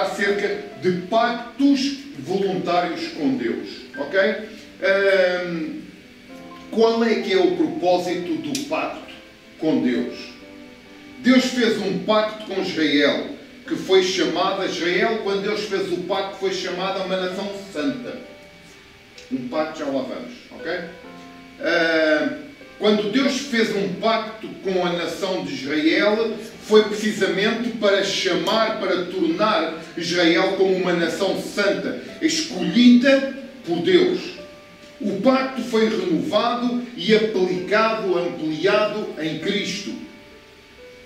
acerca de pactos voluntários com Deus. Ok? Qual é que é o propósito do pacto com Deus? Deus fez um pacto com Israel, que foi chamada Israel, quando Deus fez o pacto, foi chamada uma nação santa. Um pacto, já lá vamos. Ok? Quando Deus fez um pacto com a nação de Israel, foi precisamente para chamar, para tornar Israel como uma nação santa, escolhida por Deus. O pacto foi renovado e aplicado, ampliado em Cristo.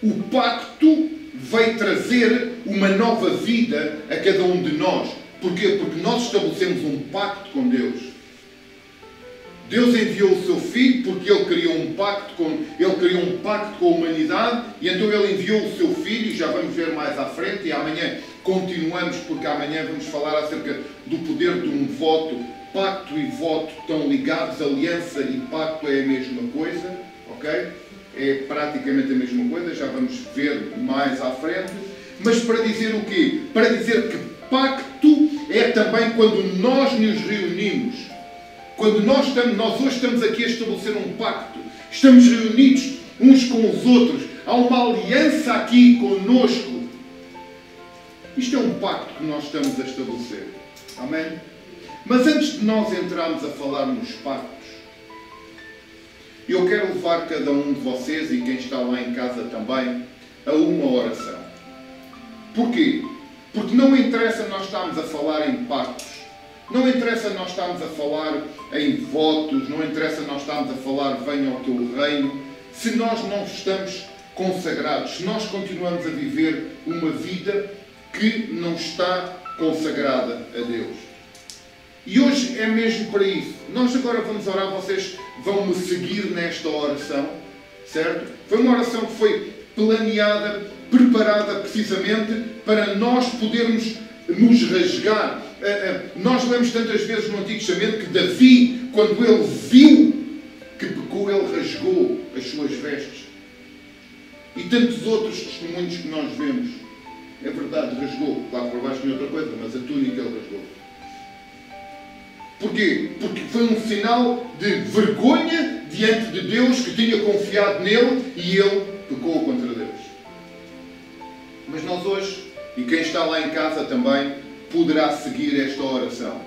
O pacto veio trazer uma nova vida a cada um de nós. Porquê? Porque nós estabelecemos um pacto com Deus. Deus enviou o seu Filho porque Ele criou um pacto com a humanidade, e então Ele enviou o seu Filho, e já vamos ver mais à frente, e amanhã continuamos, porque amanhã vamos falar acerca do poder de um voto. Pacto e voto estão ligados, aliança e pacto é a mesma coisa, ok? É praticamente a mesma coisa, já vamos ver mais à frente. Mas para dizer o quê? Para dizer que pacto é também quando nós nos reunimos. Quando nós hoje estamos aqui a estabelecer um pacto, estamos reunidos uns com os outros, há uma aliança aqui conosco. Isto é um pacto que nós estamos a estabelecer. Amém? Mas antes de nós entrarmos a falar nos pactos, eu quero levar cada um de vocês, e quem está lá em casa também, a uma oração. Porquê? Porque não interessa nós estarmos a falar em pactos. Não interessa nós estarmos a falar em votos, não interessa nós estarmos a falar venha ao teu reino, se nós não estamos consagrados, se nós continuamos a viver uma vida que não está consagrada a Deus. E hoje é mesmo para isso. Nós agora vamos orar, vocês vão me seguir nesta oração, certo? Foi uma oração que foi planeada, preparada precisamente para nós podermos nos rasgar. Nós lemos tantas vezes no Antigo Testamento que Davi, quando ele viu que pecou, ele rasgou as suas vestes. E tantos outros testemunhos que nós vemos. É verdade, rasgou. Lá por baixo tinha outra coisa, mas a túnica ele rasgou. Porquê? Porque foi um sinal de vergonha diante de Deus, que tinha confiado nele e ele pecou contra Deus. Mas nós hoje, e quem está lá em casa também, poderá seguir esta oração.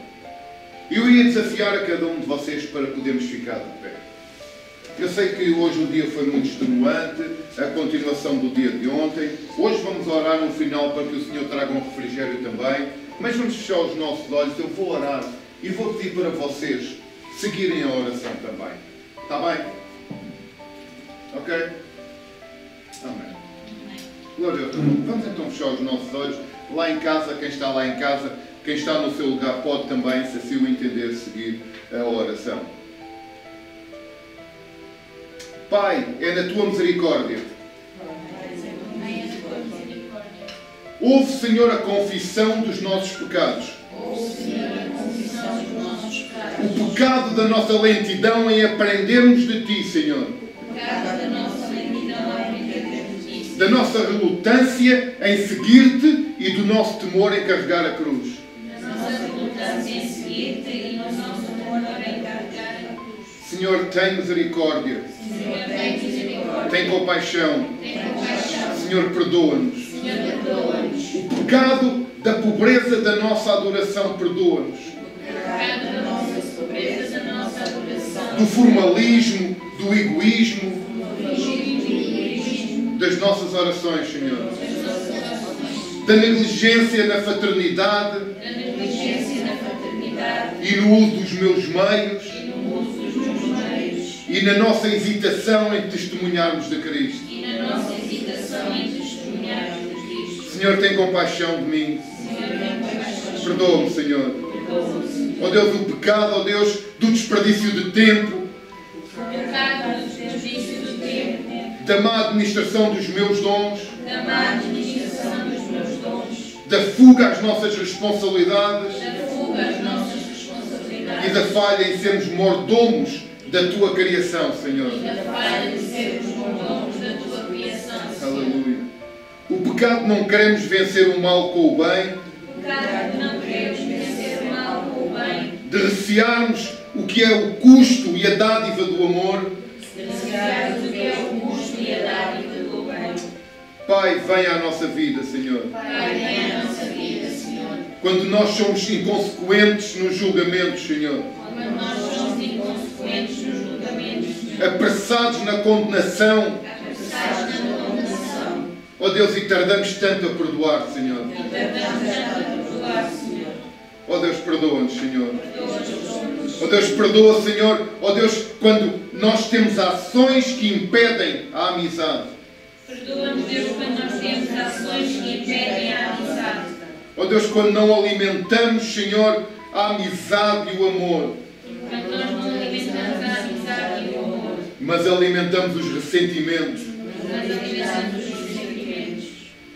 Eu ia desafiar a cada um de vocês para podermos ficar de pé. Eu sei que hoje o dia foi muito extenuante, a continuação do dia de ontem. Hoje vamos orar no final para que o Senhor traga um refrigério também. Mas vamos fechar os nossos olhos. Eu vou orar e vou pedir para vocês seguirem a oração também. Está bem? Ok? Amém. Glória a Deus. Vamos então fechar os nossos olhos. Lá em casa, quem está lá em casa, quem está no seu lugar pode também, se assim o entender, seguir a oração. Pai, é na tua misericórdia. Ouve, Senhor, a confissão dos nossos pecados. O pecado da nossa lentidão em aprendermos de Ti, Senhor. Da nossa relutância em seguir-te e do nosso temor em carregar a cruz. Senhor, tem misericórdia. Tem compaixão. Senhor, perdoa-nos. O pecado da pobreza da nossa adoração, perdoa-nos. Do formalismo, do egoísmo, das nossas orações, Senhor. Da negligência na fraternidade e no uso dos meus meios e na nossa hesitação em testemunharmos de Cristo. Senhor, tem compaixão de mim. Perdoa-me, Senhor. Ó Deus, do pecado, ó Deus, do desperdício de tempo, da má administração dos meus dons, da fuga às nossas responsabilidades e da falha em sermos mordomos da Tua criação, Senhor. Aleluia. O pecado não queremos vencer o mal com o bem, pecado que não queremos vencer o mal com o bem, de recearmos o que é o custo e a dádiva do amor. de recearmos o que é o custo e a dádiva do bem. Pai, venha à nossa vida, Senhor. Pai, vem à nossa vida, Senhor. Quando nós somos inconsequentes nos julgamentos, Senhor, Quando nós somos inconsequentes nos julgamentos, Senhor. apressados na condenação, Apressados na condenação. ó Deus, e tardamos tanto a perdoar, Senhor. E tardamos tanto a perdoar, Senhor. Ó Deus, perdoa-nos, Senhor. Perdoa-nos. Ó Deus, perdoa, Senhor. Ó Deus, quando nós temos ações que impedem a amizade. Perdoa-nos, Deus, quando nós temos ações que impedem a amizade. Ó Deus, quando não alimentamos, Senhor, a amizade e o amor, Quando nós não alimentamos a amizade e o amor, mas alimentamos os ressentimentos. mas alimentamos os sentimentos.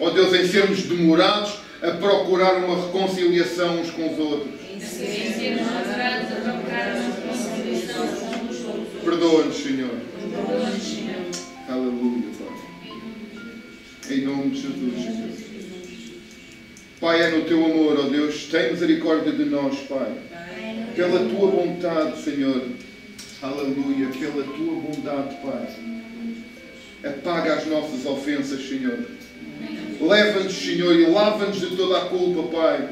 Ó Deus, em sermos demorados a procurar uma reconciliação uns com os outros. Em sermos demorados a procurar a reconciliação uns com os outros. Perdoa-nos, Senhor. Perdoa-nos, Senhor. Aleluia, Pai. Em nome de Jesus, Senhor. Pai, é no Teu amor, ó Deus, tem misericórdia de nós, Pai. Pela Tua vontade, Senhor. Aleluia, pela Tua bondade, Pai. Apaga as nossas ofensas, Senhor. Leva-nos, Senhor, e lava-nos de toda a culpa, Pai.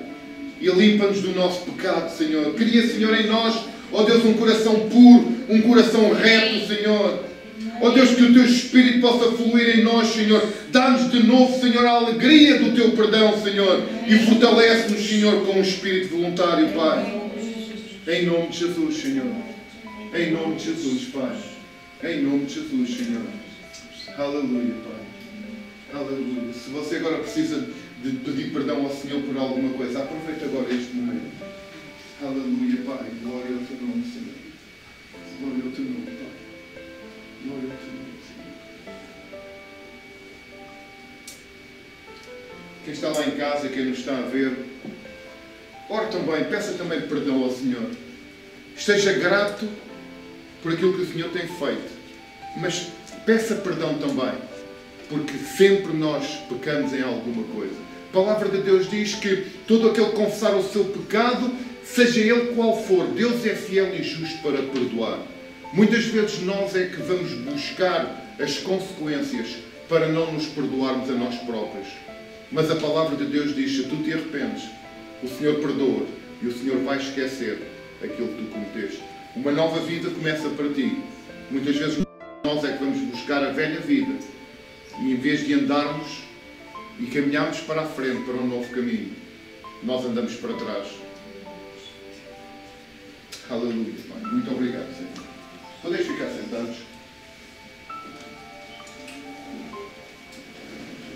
E limpa-nos do nosso pecado, Senhor. Cria, Senhor, em nós, ó Deus, um coração puro, um coração reto, Senhor. Ó Deus, que o Teu Espírito possa fluir em nós, Senhor. Dá-nos de novo, Senhor, a alegria do Teu perdão, Senhor. E fortalece-nos, Senhor, com um espírito voluntário, Pai. Em nome de Jesus, Senhor. Em nome de Jesus, Pai. Em nome de Jesus, Senhor. Aleluia, Pai. Aleluia. Se você agora precisa de pedir perdão ao Senhor por alguma coisa, aproveite agora este momento. Aleluia, Pai. Glória ao Teu nome, Senhor. Glória ao Teu nome, Pai. Glória ao Teu nome, Senhor. Quem está lá em casa, quem nos está a ver, ore também, peça também perdão ao Senhor. Esteja grato por aquilo que o Senhor tem feito. Mas peça perdão também, porque sempre nós pecamos em alguma coisa. A palavra de Deus diz que todo aquele que confessar o seu pecado, seja ele qual for, Deus é fiel e justo para perdoar. Muitas vezes nós é que vamos buscar as consequências para não nos perdoarmos a nós próprios. Mas a palavra de Deus diz, se tu te arrependes, o Senhor perdoa e o Senhor vai esquecer aquilo que tu cometeste. Uma nova vida começa para ti. Muitas vezes nós é que vamos buscar a velha vida e em vez de andarmos e caminharmos para a frente, para um novo caminho, nós andamos para trás. Aleluia, Pai. Muito obrigado, Senhor. Podeis ficar sentados.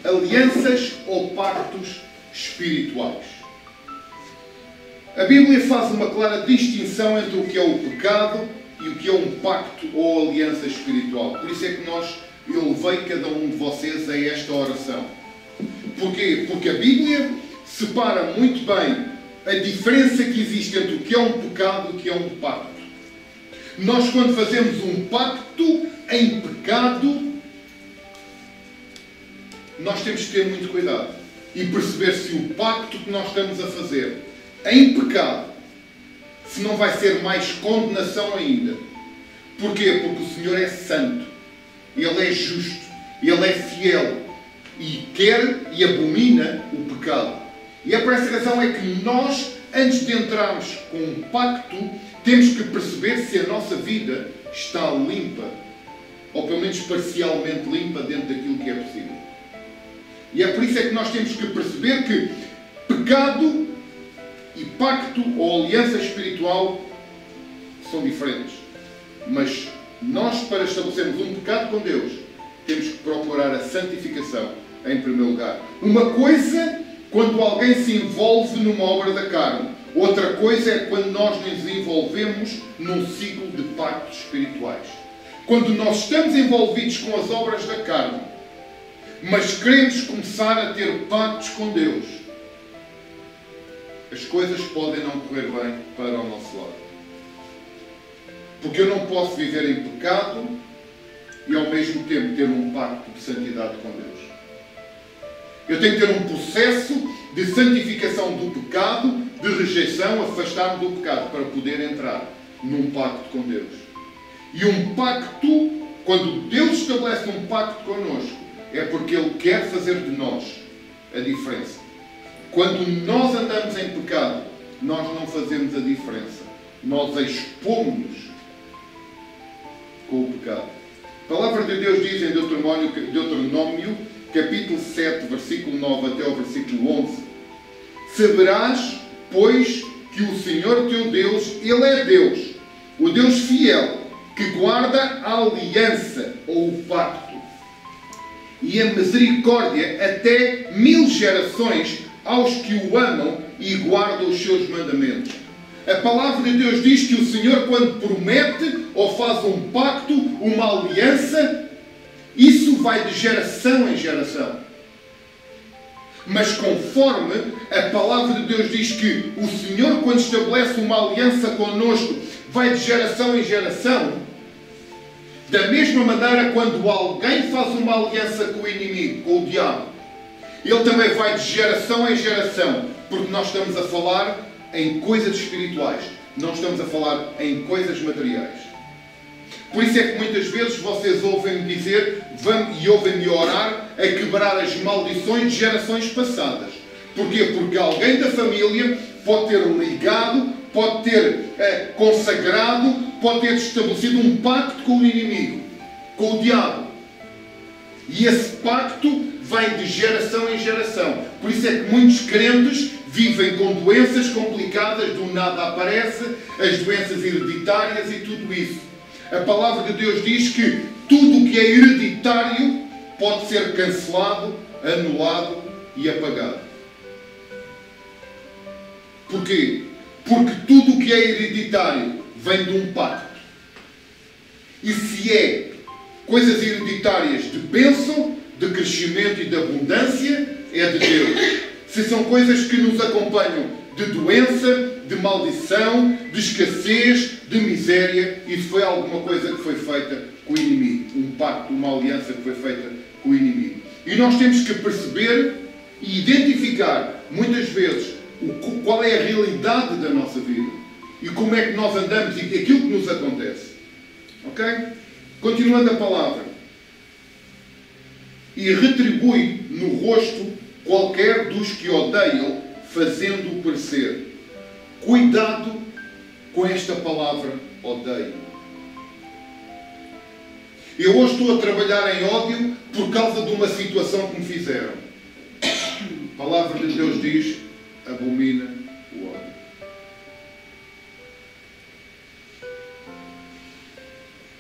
Alianças ou pactos espirituais. A Bíblia faz uma clara distinção entre o que é o pecado e o que é um pacto ou aliança espiritual. Por isso é que eu levei cada um de vocês a esta oração. Porquê? Porque a Bíblia separa muito bem a diferença que existe entre o que é um pecado e o que é um pacto. Nós, quando fazemos um pacto em pecado, nós temos que ter muito cuidado e perceber se o pacto que nós estamos a fazer em pecado, se não vai ser mais condenação ainda. Porquê? Porque o Senhor é santo, Ele é justo, Ele é fiel e quer e abomina o pecado. E é por essa razão é que nós, antes de entrarmos com um pacto, temos que perceber se a nossa vida está limpa, ou pelo menos parcialmente limpa dentro daquilo que é possível. E é por isso é que nós temos que perceber que pecado e pacto ou aliança espiritual são diferentes. Mas nós, para estabelecermos um pecado com Deus, temos que procurar a santificação em primeiro lugar. Uma coisa, quando alguém se envolve numa obra da carne. Outra coisa é quando nós nos envolvemos num ciclo de pactos espirituais. Quando nós estamos envolvidos com as obras da carne, mas queremos começar a ter pactos com Deus, as coisas podem não correr bem para o nosso lado. Porque eu não posso viver em pecado e ao mesmo tempo ter um pacto de santidade com Deus. Eu tenho que ter um processo de santificação do pecado, de rejeição, afastar-me do pecado, para poder entrar num pacto com Deus. E um pacto, quando Deus estabelece um pacto connosco, é porque Ele quer fazer de nós a diferença. Quando nós andamos em pecado, nós não fazemos a diferença. Nós expomos-nos com o pecado. A palavra de Deus diz em Deuteronômio, capítulo 7, versículo 9 até o versículo 11: Saberás, pois, que o Senhor teu Deus, Ele é Deus, o Deus fiel, que guarda a aliança ou o pacto e a misericórdia até 1000 gerações aos que o amam e guardam os seus mandamentos. A palavra de Deus diz que o Senhor, quando promete ou faz um pacto, uma aliança, isso vai de geração em geração. Mas conforme a palavra de Deus diz que o Senhor, quando estabelece uma aliança connosco, vai de geração em geração, da mesma maneira, quando alguém faz uma aliança com o inimigo, com o diabo, ele também vai de geração em geração, porque nós estamos a falar em coisas espirituais, não estamos a falar em coisas materiais. Por isso é que muitas vezes vocês ouvem-me dizer e ouvem-me orar a quebrar as maldições de gerações passadas. Porquê? Porque alguém da família pode ter ligado, pode ter consagrado, pode ter estabelecido um pacto com o inimigo, com o diabo. E esse pacto vem de geração em geração. Por isso é que muitos crentes vivem com doenças complicadas, do nada aparece, as doenças hereditárias e tudo isso. A palavra de Deus diz que tudo o que é hereditário pode ser cancelado, anulado e apagado. Porquê? Porque tudo o que é hereditário vem de um pacto. E se é coisas hereditárias de bênção, de crescimento e de abundância, é de Deus. Se são coisas que nos acompanham de doença, de maldição, de escassez, de miséria, isso foi alguma coisa que foi feita com o inimigo. Um pacto, uma aliança que foi feita com o inimigo. E nós temos que perceber e identificar, muitas vezes, qual é a realidade da nossa vida. E como é que nós andamos e aquilo que nos acontece. Ok? Continuando a palavra. E retribui no rosto qualquer dos que odeiam, fazendo-o parecer. Cuidado com esta palavra, odeio. Eu hoje estou a trabalhar em ódio por causa de uma situação que me fizeram. A palavra de Deus diz, abomina o ódio.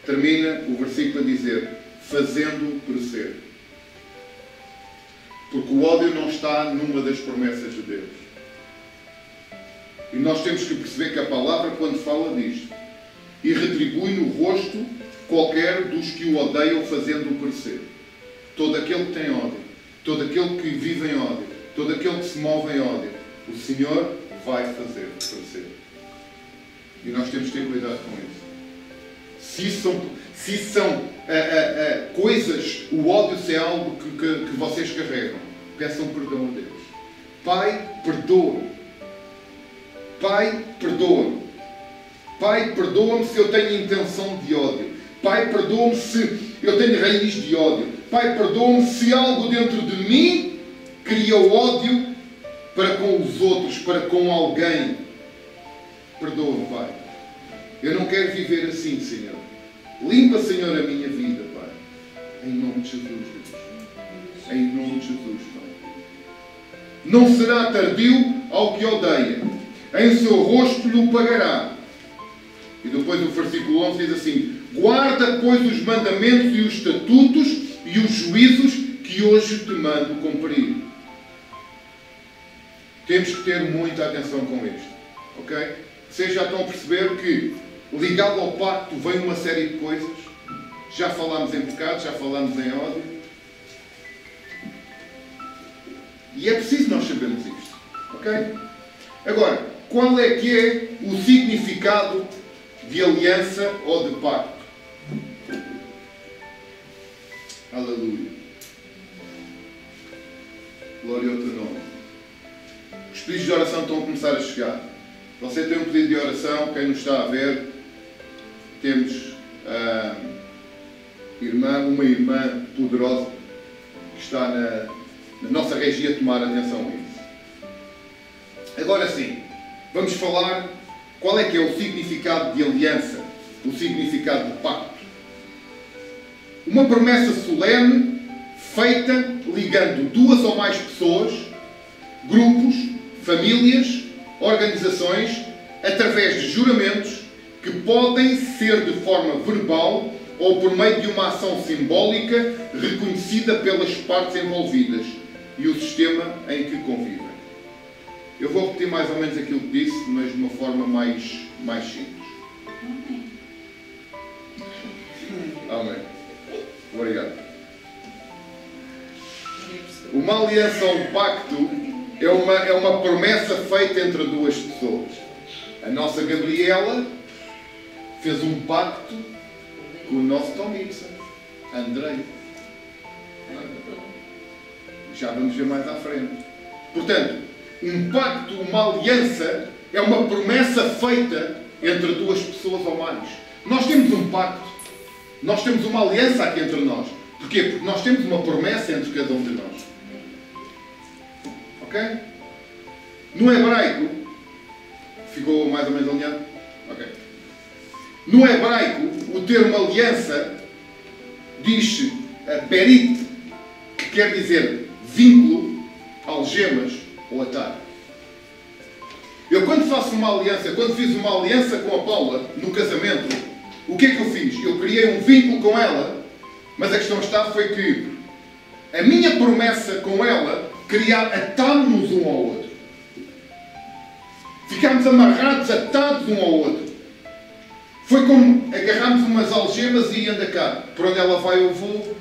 Termina o versículo a dizer, fazendo parecer. Porque o ódio não está numa das promessas de Deus. E nós temos que perceber que a palavra, quando fala disto, e retribui no rosto qualquer dos que o odeiam, fazendo-o parecer. Todo aquele que tem ódio, todo aquele que vive em ódio, todo aquele que se move em ódio, o Senhor vai fazer parecer. E nós temos que ter cuidado com isso. Se são coisas, o ódio se é algo que vocês carregam, peçam perdão a Deus. Pai, perdoa-me. Pai, perdoa-me. Pai, perdoa-me se eu tenho intenção de ódio. Pai, perdoa-me se eu tenho raiz de ódio. Pai, perdoa-me se algo dentro de mim cria ódio para com os outros, para com alguém. Perdoa-me, Pai. Eu não quero viver assim, Senhor. Limpa, Senhor, a minha vida, Pai. Em nome de Jesus, Deus. Em nome de Jesus, Pai. Não será tardio ao que odeia. Em seu rosto lhe pagará. E depois o versículo 11 diz assim, guarda, pois, os mandamentos e os estatutos e os juízos que hoje te mando cumprir. Temos que ter muita atenção com isto. Ok? Vocês já estão a perceber que ligado ao pacto vem uma série de coisas. Já falámos em pecado, já falámos em ódio. E é preciso nós sabermos isto. Ok? Agora, qual é que é o significado de aliança ou de pacto? Aleluia. Glória ao teu nome. Os pedidos de oração estão a começar a chegar. Você tem um pedido de oração, quem nos está a ver, temos uma irmã poderosa que está na nossa regia a tomar atenção a isso. Agora sim, vamos falar qual é que é o significado de aliança, o significado de pacto. Uma promessa solene feita ligando duas ou mais pessoas, grupos, famílias, organizações, através de juramentos que podem ser de forma verbal ou por meio de uma ação simbólica reconhecida pelas partes envolvidas e o sistema em que convivem. Eu vou repetir mais ou menos aquilo que disse, mas de uma forma mais simples. Amém. Obrigado. Uma aliança ou um pacto é uma promessa feita entre duas pessoas. A nossa Gabriela fez um pacto com o nosso Tom Gibson, Andrei. Já vamos ver mais à frente. Portanto, um pacto, uma aliança, é uma promessa feita entre duas pessoas ou mais. Nós temos um pacto, nós temos uma aliança aqui entre nós. Porquê? Porque nós temos uma promessa entre cada um de nós. Ok? No hebraico, ficou mais ou menos alinhado? Ok. No hebraico, o termo aliança diz berit, que quer dizer vínculo, algemas ou atar. Eu quando faço uma aliança, quando fiz uma aliança com a Paula no casamento, o que é que eu fiz? Eu criei um vínculo com ela, mas a questão foi que a minha promessa com ela atámos-nos um ao outro. Ficámos amarrados, atados um ao outro. Foi como agarrarmos umas algemas e anda cá. Por onde ela vai eu vou.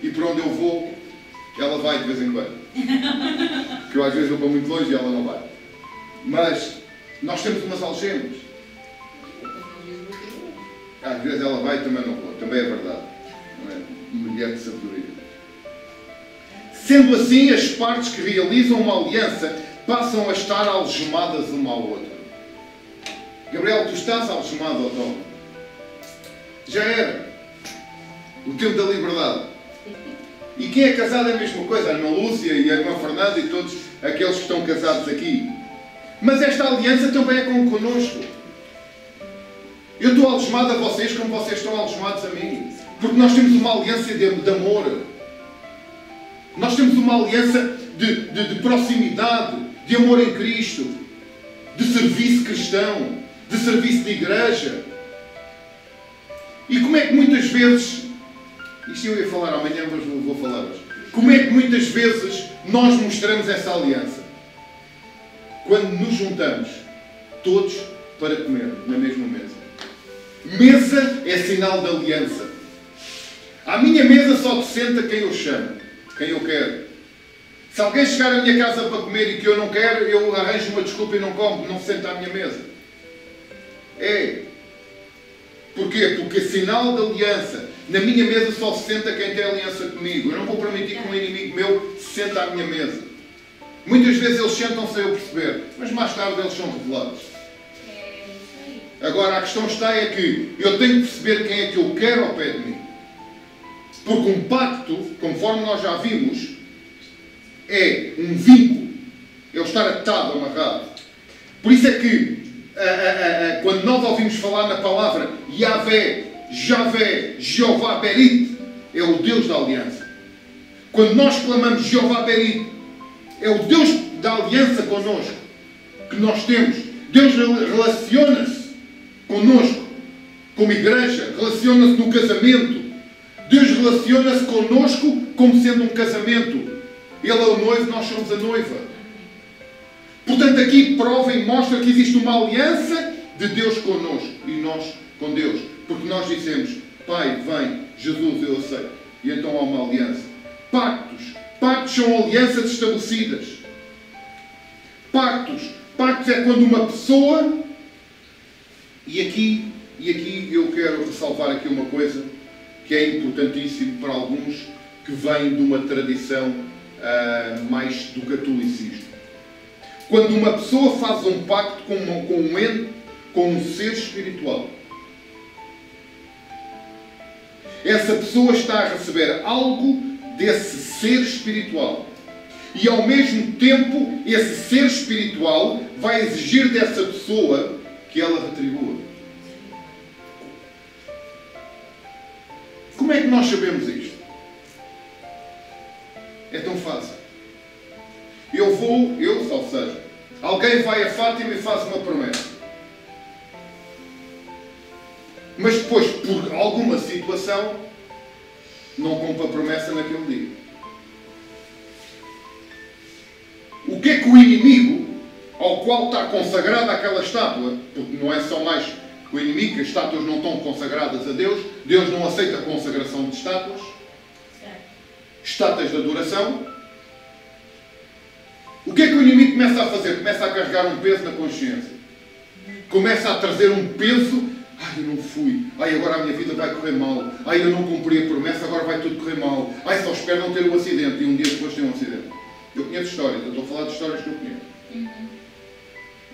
E por onde eu vou, ela vai de vez em quando. Porque eu às vezes vou muito longe e ela não vai. Mas nós temos umas algemas. Às vezes ela vai e também não vou. Também é verdade. Não é? Mulher de sabedoria. Sendo assim, as partes que realizam uma aliança passam a estar algemadas uma à outra. Gabriel, tu estás algemado ao Tom? Já era. O tempo da liberdade. E quem é casado é a mesma coisa. A irmã Lúcia e a irmã Fernanda e todos aqueles que estão casados aqui. Mas esta aliança também é connosco. Eu estou algemado a vocês como vocês estão algemados a mim. Porque nós temos uma aliança de amor. Nós temos uma aliança de proximidade, de amor em Cristo, de serviço cristão, de serviço de igreja. E como é que muitas vezes, isto eu ia falar amanhã, mas vou falar hoje. Como é que muitas vezes nós mostramos essa aliança? Quando nos juntamos, todos para comer na mesma mesa. Mesa é sinal de aliança. À minha mesa só se senta quem eu chamo, quem eu quero. Se alguém chegar à minha casa para comer e que eu não quero, eu arranjo uma desculpa e não como, não se senta à minha mesa. É. Porquê? Porque sinal de aliança. Na minha mesa só se senta quem tem aliança comigo. Eu não vou permitir que um inimigo meu se sente à minha mesa. Muitas vezes eles sentam sem eu perceber, mas mais tarde eles são revelados. Agora a questão é que eu tenho que perceber quem é que eu quero ao pé de mim. Porque um pacto, conforme nós já vimos, é um vínculo. É o estar atado, amarrado. Por isso é que, quando nós ouvimos falar na palavra Yahvé, Javé, Jeová Berit, é o Deus da aliança. Quando nós clamamos Jeová Berit, é o Deus da aliança connosco, que nós temos. Deus relaciona-se connosco, como igreja, relaciona-se no casamento. Deus relaciona-se connosco como sendo um casamento. Ele é o noivo, nós somos a noiva. Portanto, aqui prova e mostra que existe uma aliança de Deus connosco e nós com Deus. Porque nós dissemos, Pai, vem, Jesus, eu aceito. E então há uma aliança. Pactos. Pactos são alianças estabelecidas. Pactos. Pactos é quando uma pessoa... E aqui eu quero ressalvar aqui uma coisa que é importantíssimo para alguns que vêm de uma tradição mais do catolicismo. Quando uma pessoa faz um pacto com um ente, com um ser espiritual, essa pessoa está a receber algo desse ser espiritual. E ao mesmo tempo, esse ser espiritual vai exigir dessa pessoa que ela retribua. Como é que nós sabemos isto? É tão fácil. Ou seja, alguém vai a Fátima e faz uma promessa. Mas depois, por alguma situação, não cumpre a promessa naquele dia. O que é que o inimigo, ao qual está consagrada aquela estátua, porque não é só mais o inimigo, que as estátuas não estão consagradas a Deus, Deus não aceita a consagração de estátuas, estátuas de adoração. O que é que o inimigo começa a fazer? Começa a carregar um peso na consciência. Começa a trazer um peso. Ai, eu não fui. Ai, agora a minha vida vai correr mal. Ai, eu não cumpri a promessa, agora vai tudo correr mal. Ai, só espero não ter um acidente. E um dia depois tem um acidente. Eu conheço histórias. Eu estou a falar de histórias que eu conheço.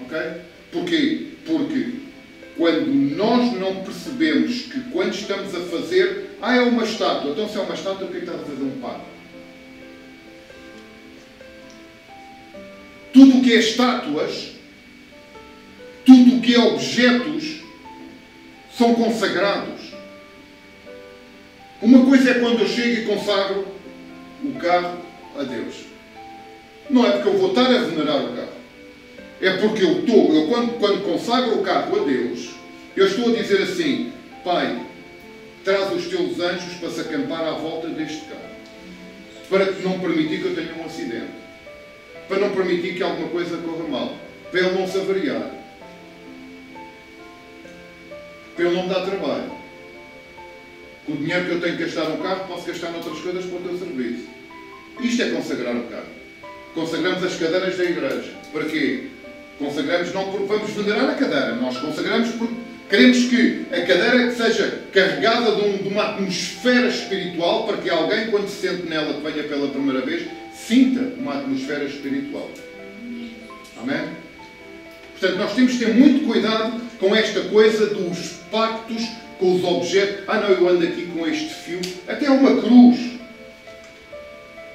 Ok? Porquê? Porque quando nós não percebemos que quando estamos a fazer... é uma estátua. Então se é uma estátua, o que é que estás a fazer um pacto? Tudo o que é estátuas, tudo o que é objetos, são consagrados. Uma coisa é quando eu chego e consagro o carro a Deus. Não é porque eu vou estar a venerar o carro. É porque quando consagro o carro a Deus, eu estou a dizer assim: Pai, traz os teus anjos para se acampar à volta deste carro, para não permitir que eu tenha um acidente, para não permitir que alguma coisa corra mal, para ele não se avariar, para ele não me dar trabalho. Com o dinheiro que eu tenho que gastar no carro, posso gastar noutras coisas para o teu serviço. Isto é consagrar o carro. Consagramos as cadeiras da igreja. Para quê? Consagramos não porque vamos venerar a cadeira. Nós consagramos porque queremos que a cadeira seja carregada de uma atmosfera espiritual, para que alguém, quando se sente nela, que venha pela primeira vez, sinta uma atmosfera espiritual. Amém? Portanto, nós temos que ter muito cuidado com esta coisa dos pactos, com os objetos. Não, eu ando aqui com este fio. Até uma cruz,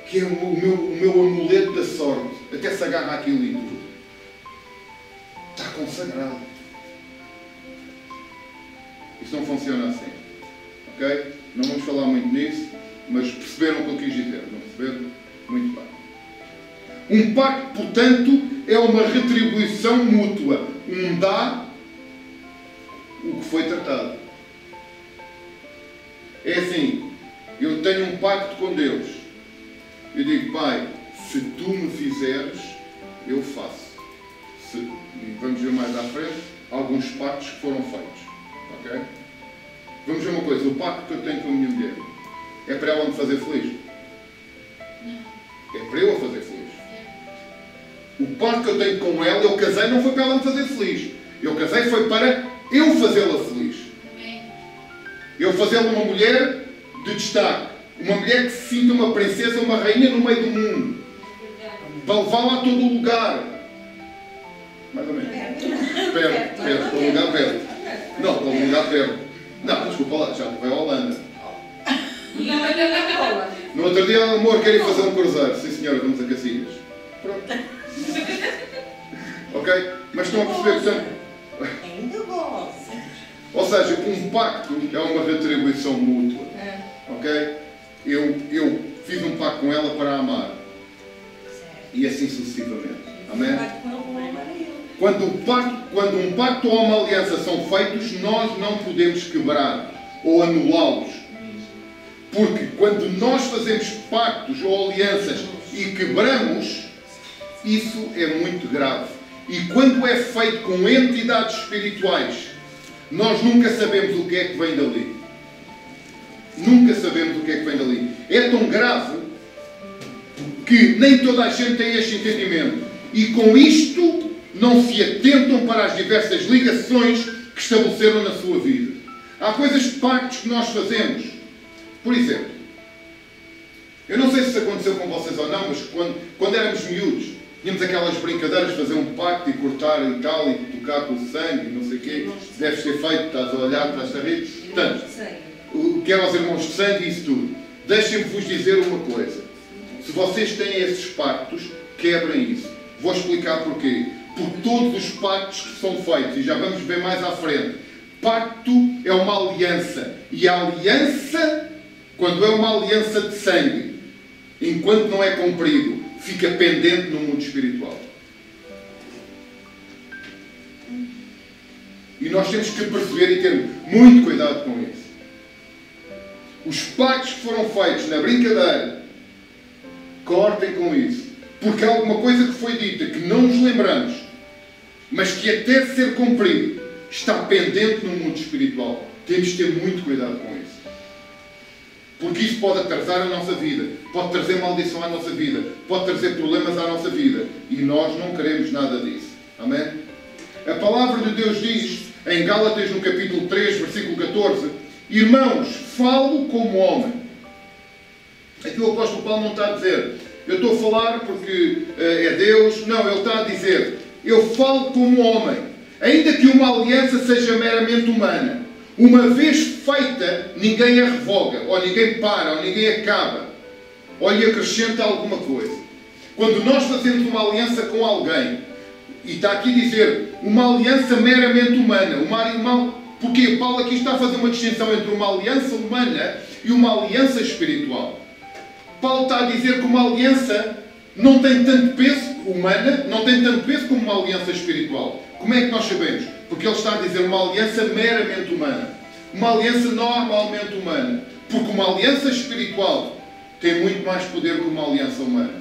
que é o meu amuleto da sorte. Até se agarra aquilo e tudo. Está consagrado. Isso não funciona assim. Ok? Não vamos falar muito nisso, mas perceberam o que eu quis dizer. Não perceberam? Muito bem. Um pacto, portanto, é uma retribuição mútua. Um dá o que foi tratado. É assim, eu tenho um pacto com Deus. Eu digo: Pai, se tu me fizeres, eu faço. Vamos ver mais à frente alguns pactos que foram feitos. Ok? Vamos ver uma coisa. O pacto que eu tenho com a minha mulher é para ela me fazer feliz? É para eu a fazer feliz. O pacto que eu tenho com ela, eu casei, não foi para ela me fazer feliz. Eu casei foi para eu fazê-la feliz. Eu fazê-la uma mulher de destaque. Uma mulher que se sinta uma princesa, uma rainha no meio do mundo. Para levá-la a todo lugar. Mais ou menos. Perto. Para um lugar perto. Não, para um lugar perto. Não, desculpa lá, já vai à Holanda. No outro dia, amor, quero ir fazer um cruzeiro. Sim, senhora, vamos a Cacilhas. Pronto. Ok? Mas estão a perceber, portanto... Ainda gosto. Ou seja, um pacto é uma retribuição mútua. Ok? Eu fiz um pacto com ela para a amar. E assim sucessivamente. Amém? Quando um pacto ou uma aliança são feitos, nós não podemos quebrar ou anulá-los. Porque quando nós fazemos pactos ou alianças e quebramos, isso é muito grave. E quando é feito com entidades espirituais, nós nunca sabemos o que é que vem dali. Nunca sabemos o que é que vem dali. É tão grave que nem toda a gente tem este entendimento. E com isto não se atentam para as diversas ligações que estabeleceram na sua vida. Há coisas de pactos que nós fazemos. Por exemplo, eu não sei se isso aconteceu com vocês ou não, mas quando éramos miúdos, Tínhamos aquelas brincadeiras de fazer um pacto e cortar e tal, e tocar com o sangue, e não sei o quê. Deves ter feito, estás a olhar, estás a rir. Portanto, o que eram os irmãos de sangue e isso tudo. Deixem-me vos dizer uma coisa. Se vocês têm esses pactos, quebrem isso. Vou explicar porquê. Por todos os pactos que são feitos, e já vamos ver mais à frente. Pacto é uma aliança. E a aliança, quando é uma aliança de sangue, enquanto não é cumprido, fica pendente no mundo espiritual. E nós temos que perceber e ter muito cuidado com isso. Os pactos que foram feitos na brincadeira, cortem com isso. Porque há alguma coisa que foi dita que não nos lembramos, mas que até ser cumprido está pendente no mundo espiritual. Temos de ter muito cuidado com isso. Porque isso pode atrasar a nossa vida, pode trazer maldição à nossa vida, pode trazer problemas à nossa vida. E nós não queremos nada disso. Amém? A palavra de Deus diz, em Gálatas, no capítulo 3, versículo 14, irmãos, falo como homem. Aqui o apóstolo Paulo não está a dizer, eu estou a falar porque é Deus. Não, ele está a dizer, eu falo como homem. Ainda que uma aliança seja meramente humana, uma vez feita, ninguém a revoga, ou ninguém para, ou ninguém acaba, ou lhe acrescenta alguma coisa. Quando nós fazemos uma aliança com alguém, e está aqui a dizer, uma aliança meramente humana, porque Paulo aqui está a fazer uma distinção entre uma aliança humana e uma aliança espiritual. Paulo está a dizer que uma aliança não tem tanto peso humana, não tem tanto peso como uma aliança espiritual. Como é que nós sabemos? Porque ele está a dizer uma aliança meramente humana. Uma aliança normalmente humana. Porque uma aliança espiritual tem muito mais poder que uma aliança humana.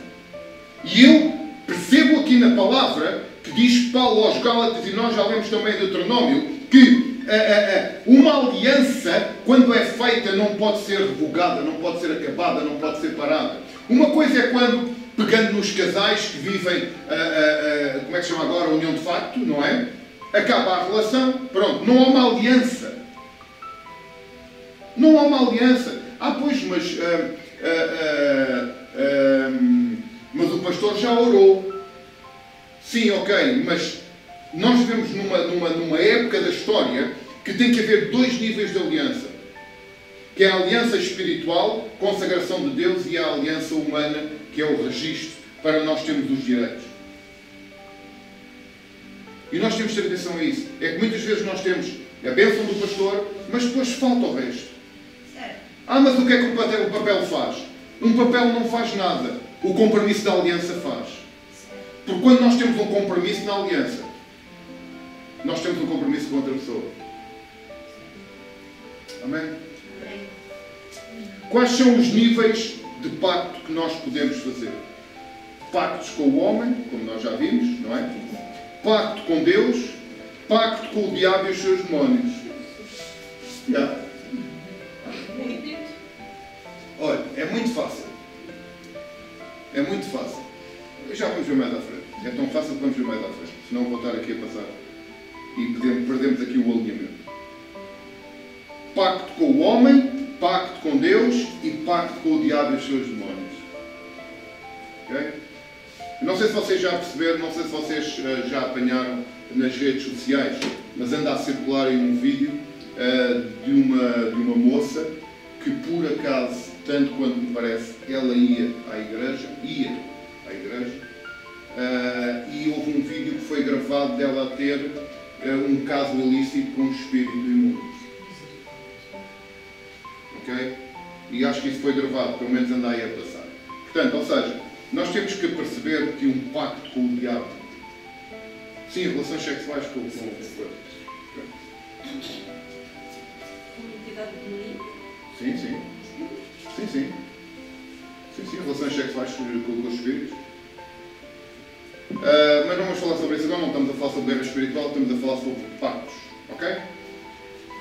E eu percebo aqui na palavra que diz Paulo aos Gálatas, e nós já lemos também em Deuteronômio, que uma aliança, quando é feita, não pode ser revogada, não pode ser acabada, não pode ser parada. Uma coisa é quando, pegando nos casais que vivem, como é que se chama agora, a união de facto, não é? Acaba a relação, pronto, não há uma aliança. Não há uma aliança. Pois, mas o pastor já orou. Sim, ok, mas nós vivemos numa época da história que tem que haver dois níveis de aliança. Que é a aliança espiritual, consagração de Deus, e a aliança humana, que é o registro para nós termos os direitos. E nós temos de ter atenção a isso. É que muitas vezes nós temos a bênção do pastor, mas depois falta o resto. Mas o que é que o papel faz? Um papel não faz nada. O compromisso da aliança faz. Porque quando nós temos um compromisso na aliança, nós temos um compromisso com outra pessoa. Amém? Quais são os níveis de pacto que nós podemos fazer? Pactos com o homem, como nós já vimos, não é? Pacto com Deus, pacto com o diabo e os seus demónios. Olha, é muito fácil. É muito fácil. Já vamos ver mais à frente. É tão fácil que vamos ver mais à frente. Senão vou estar aqui a passar. E perdemos aqui o alinhamento. Pacto com o homem, pacto com Deus e pacto com o diabo e os seus demónios. Ok? Não sei se vocês já perceberam, não sei se vocês já apanharam nas redes sociais, mas anda a circular aí um vídeo de uma moça que, por acaso, tanto quanto me parece, ela ia à igreja, e houve um vídeo que foi gravado dela a ter um caso ilícito com um espírito imundo. Ok? E acho que isso foi gravado, pelo menos anda aí a passar. Portanto, ou seja, nós temos que perceber que um pacto com o diabo, sim, relações sexuais com Sim, relações sexuais com os espíritos. Mas não vamos falar sobre isso agora, não estamos a falar sobre guerra espiritual, estamos a falar sobre pactos, ok?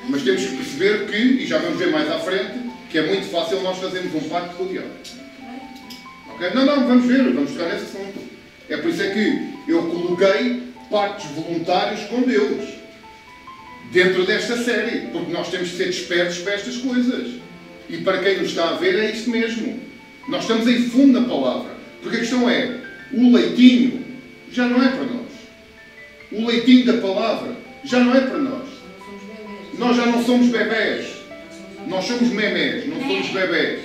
Mas temos que perceber que, e já vamos ver mais à frente, que é muito fácil nós fazermos um pacto com o diabo. Ok? Não, vamos ver, vamos tocar nesse assunto. É por isso é que eu coloquei pactos voluntários com Deus dentro desta série, porque nós temos de ser despertos para estas coisas. E para quem nos está a ver é isto mesmo. Nós estamos em fundo na palavra. Porque a questão é, o leitinho já não é para nós. O leitinho da palavra já não é para nós. Nós já não somos bebés. Nós somos memés, não somos bebés.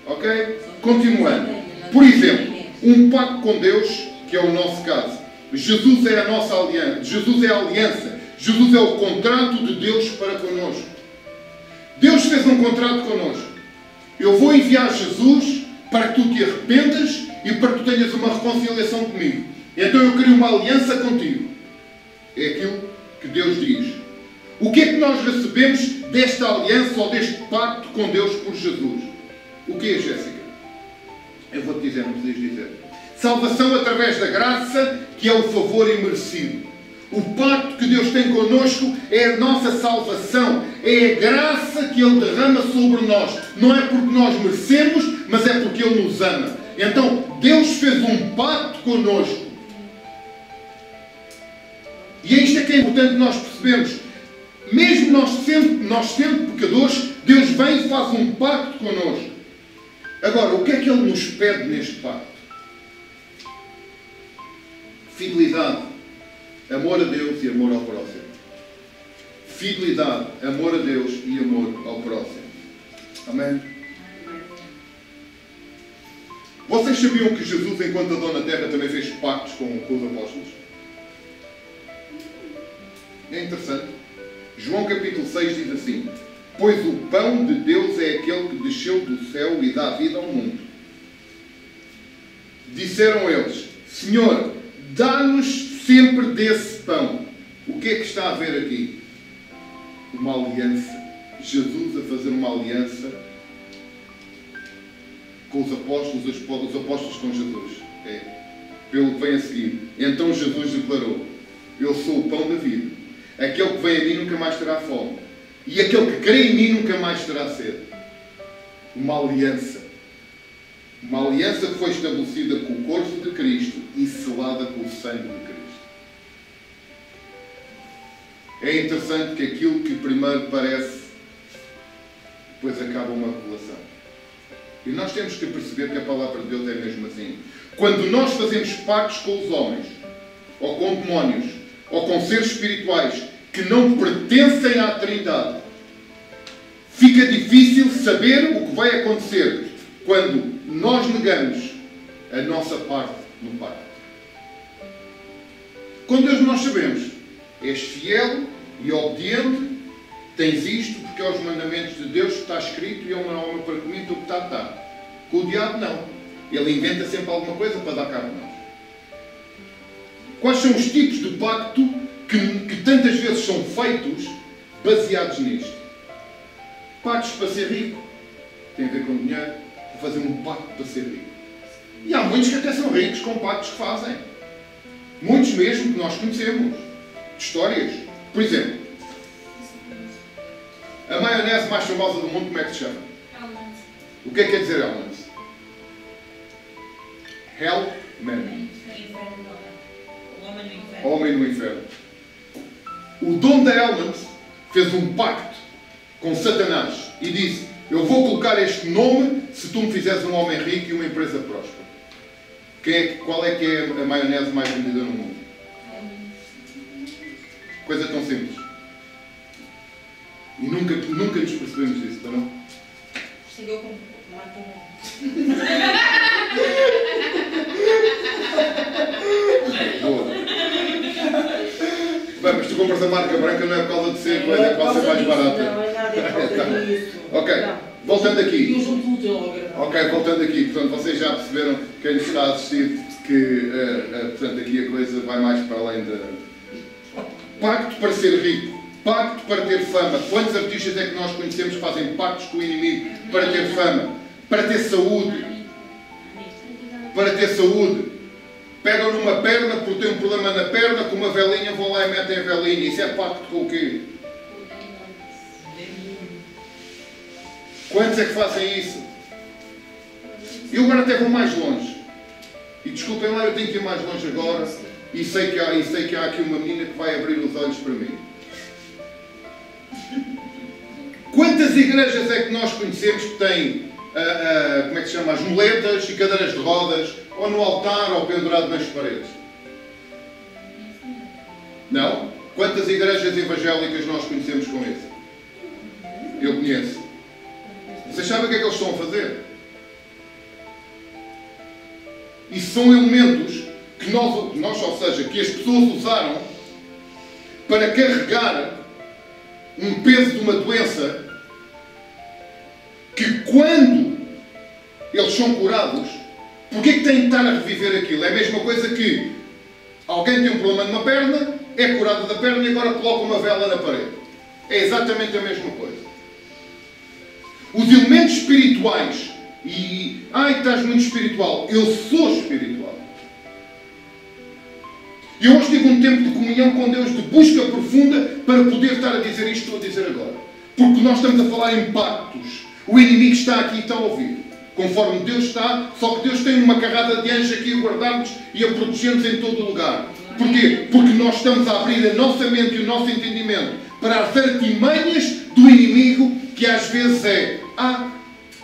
Ok? Continuando. Por exemplo, um pacto com Deus, que é o nosso caso. Jesus é a nossa aliança. Jesus é a aliança. Jesus é o contrato de Deus para connosco. Deus fez um contrato connosco. Eu vou enviar Jesus para que tu te arrependas e para que tu tenhas uma reconciliação comigo. Então eu crio uma aliança contigo. É aquilo que Deus diz. O que é que nós recebemos desta aliança ou deste pacto com Deus por Jesus? O que é, Jéssica? Eu vou-te dizer, não precisas dizer. Salvação através da graça, que é o favor imerecido. O pacto que Deus tem connosco é a nossa salvação. É a graça que Ele derrama sobre nós. Não é porque nós merecemos, mas é porque Ele nos ama. Então, Deus fez um pacto connosco. E é isto que é importante nós percebermos. Mesmo nós sendo pecadores, Deus vem e faz um pacto connosco. Agora, o que é que Ele nos pede neste pacto? Fidelidade, amor a Deus e amor ao próximo. Fidelidade, amor a Deus e amor ao próximo. Amém? Vocês sabiam que Jesus, enquanto andou na terra, também fez pactos com os apóstolos? É interessante. João capítulo 6 diz assim: pois o pão de Deus é aquele que desceu do céu e dá vida ao mundo. Disseram eles: Senhor, dá-nos sempre desse pão. O que é que está a ver aqui? Uma aliança. Jesus a fazer uma aliança com os apóstolos com Jesus. É. Pelo que vem a seguir. Então Jesus declarou: eu sou o pão da vida. Aquele que vem a mim nunca mais terá fome. E aquele que crê em mim nunca mais terá sede. Uma aliança. Uma aliança que foi estabelecida com o corpo de Cristo e selada com o sangue de Cristo. É interessante que aquilo que primeiro parece, depois acaba uma revelação. E nós temos que perceber que a palavra de Deus é mesmo assim. Quando nós fazemos pactos com os homens, ou com demónios, ou com seres espirituais que não pertencem à Trindade, fica difícil saber o que vai acontecer quando nós negamos a nossa parte no pacto. Com Deus nós sabemos: és fiel e obediente, tens isto porque é os mandamentos de Deus que está escrito e é uma alma para comigo, o que está. Com o diabo não. Ele inventa sempre alguma coisa para dar cabo de nós. Quais são os tipos de pacto que tantas vezes são feitos baseados nisto? Pactos para ser rico. Tem a ver com dinheiro. Vou fazer um pacto para ser rico. E há muitos que até são ricos com pactos que fazem. Muitos mesmo que nós conhecemos. De histórias. Por exemplo, a maionese mais famosa do mundo, como é que se chama? Hellmann's. O que é que quer dizer Hellmann's? Hellman. Homem no inferno. O dono da Hellmann's fez um pacto com Satanás e disse: eu vou colocar este nome se tu me fizeres um homem rico e uma empresa próspera. Qual é que é a maionese mais vendida no mundo? Coisa tão simples. E nunca nos percebemos disso, para não? Chegou com Boa. Bem, mas tu compras a marca branca não é por causa de ser coisa, é por causa de ser mais barata. Não, é nada, é por causa disso. Ok, voltando aqui. E o junto útil ao agradável. Ok, voltando aqui. Portanto, vocês já perceberam, quem nos está a assistir, que portanto, aqui a coisa vai mais para além da... Pacto para ser rico. Pacto para ter fama. Quantos artistas é que nós conhecemos que fazem pactos com o inimigo para ter fama? Para ter saúde. Para ter saúde. Pegam numa perna porque tem um problema na perna, com uma velinha, vão lá e metem a velinha. Isso é pacto com o quê? Quantos é que fazem isso? Eu agora até vou mais longe. E desculpem lá, eu tenho que ir mais longe agora. E sei que há aqui uma menina que vai abrir os olhos para mim. Quantas igrejas é que nós conhecemos que têm, como é que se chama, as muletas e cadeiras de rodas, ou no altar, ou pendurado nas paredes? Não? Quantas igrejas evangélicas nós conhecemos com esse? Eu conheço. Vocês sabem o que é que eles estão a fazer? E são elementos que nós, ou seja, que as pessoas usaram para carregar um peso de uma doença que, quando eles são curados, porque é que têm de estar a reviver aquilo? É a mesma coisa que alguém tem um problema numa perna, é curado da perna e agora coloca uma vela na parede. É exatamente a mesma coisa. Os elementos espirituais e... Ai, estás muito espiritual. Eu sou espiritual. E eu hoje tive um tempo de comunhão com Deus, de busca profunda, para poder estar a dizer isto que estou a dizer agora. Porque nós estamos a falar em pactos. O inimigo está aqui e está a ouvir. Conforme Deus está, só que Deus tem uma carrada de anjos aqui a guardar-nos e a proteger-nos em todo o lugar. Porquê? Porque nós estamos a abrir a nossa mente e o nosso entendimento para as artimanhas do inimigo, que às vezes é: ah,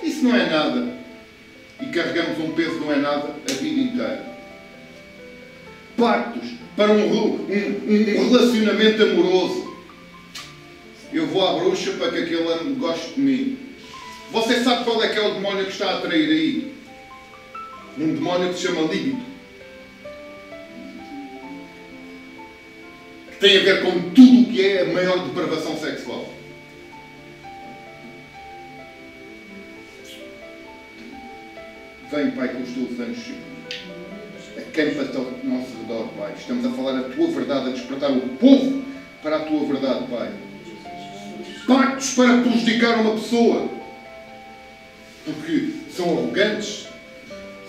isso não é nada. E carregamos um peso não é nada a vida inteira. Pactos para um relacionamento amoroso. Eu vou à bruxa para que aquele homem goste de mim. Você sabe qual é que é o demónio que está a atrair aí? Um demónio que se chama líbido. Que tem a ver com tudo o que é a maior depravação sexual. Vem, Pai, com os teus anjos. Acampa-te ao nosso redor, Pai. Estamos a falar a tua verdade, a despertar o povo para a tua verdade, Pai. Pactos para prejudicar uma pessoa. Porque são arrogantes,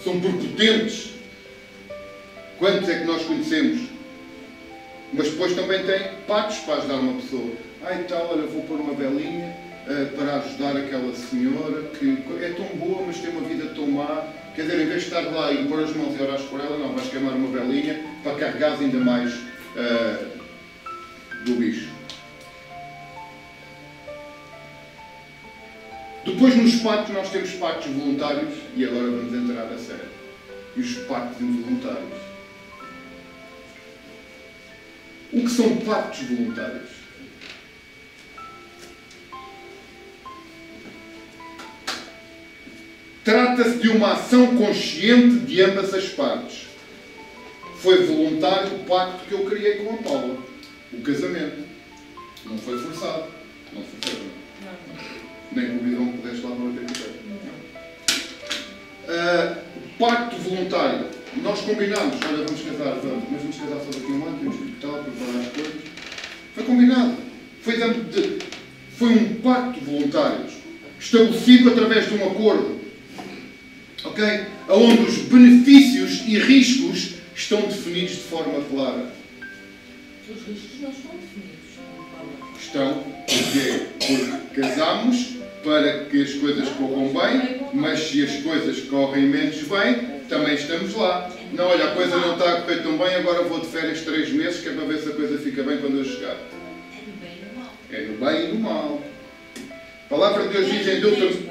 são prepotentes. Quantos é que nós conhecemos? Mas depois também tem pactos para ajudar uma pessoa. Ai tal, olha, vou pôr uma velinha para ajudar aquela senhora que é tão boa, mas tem uma vida tão má. Quer dizer, em vez de estar lá e pôr as mãos e orar por ela, não, vais queimar uma velinha para carregar ainda mais do bicho. Depois, nos pactos, nós temos pactos voluntários e agora vamos entrar a sério. E os pactos involuntários. O que são pactos voluntários? Trata-se de uma ação consciente de ambas as partes. Foi voluntário o pacto que eu criei com a Paula. O casamento. Não foi forçado. Não foi forçado. Nem o bidão pudeste lá para ter o pacto voluntário. Nós combinámos, olha, vamos casar, mas vamos casar só daqui a um ano, temos que tal, preparar as coisas. Foi combinado. Foi um pacto voluntário, estabelecido através de um acordo. Ok? Onde os benefícios e riscos estão definidos de forma clara. Os riscos não estão definidos. Estão, porque casamos para que as coisas corram bem, mas se as coisas correm menos bem, também estamos lá. Não, olha, a coisa não está a correr tão bem, agora vou de férias 3 meses, que é para ver se a coisa fica bem quando eu chegar. É no bem e no mal. A palavra de Deus diz em Deuteronômio,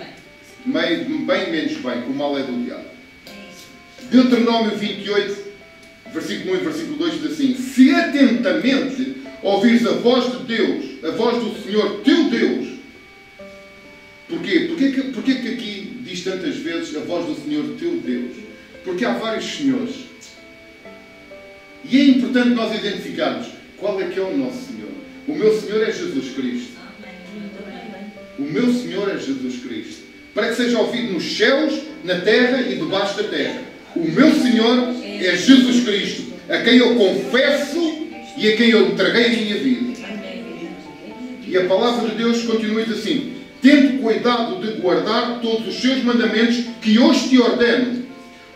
bem menos bem, que o mal é do diabo. Deuteronômio 28, versículo 1 e versículo 2 diz assim: se atentamente ouvires a voz de Deus, a voz do Senhor teu Deus. Porquê? Porquê que aqui diz tantas vezes a voz do Senhor teu Deus? Porque há vários senhores. E é importante nós identificarmos qual é que é o nosso Senhor. O meu Senhor é Jesus Cristo. O meu Senhor é Jesus Cristo. Para que seja ouvido nos céus, na terra e debaixo da terra. O meu Senhor é Jesus Cristo, a quem eu confesso e a quem eu entreguei a minha vida. E a palavra de Deus continua assim: tendo cuidado de guardar todos os seus mandamentos que hoje te ordeno,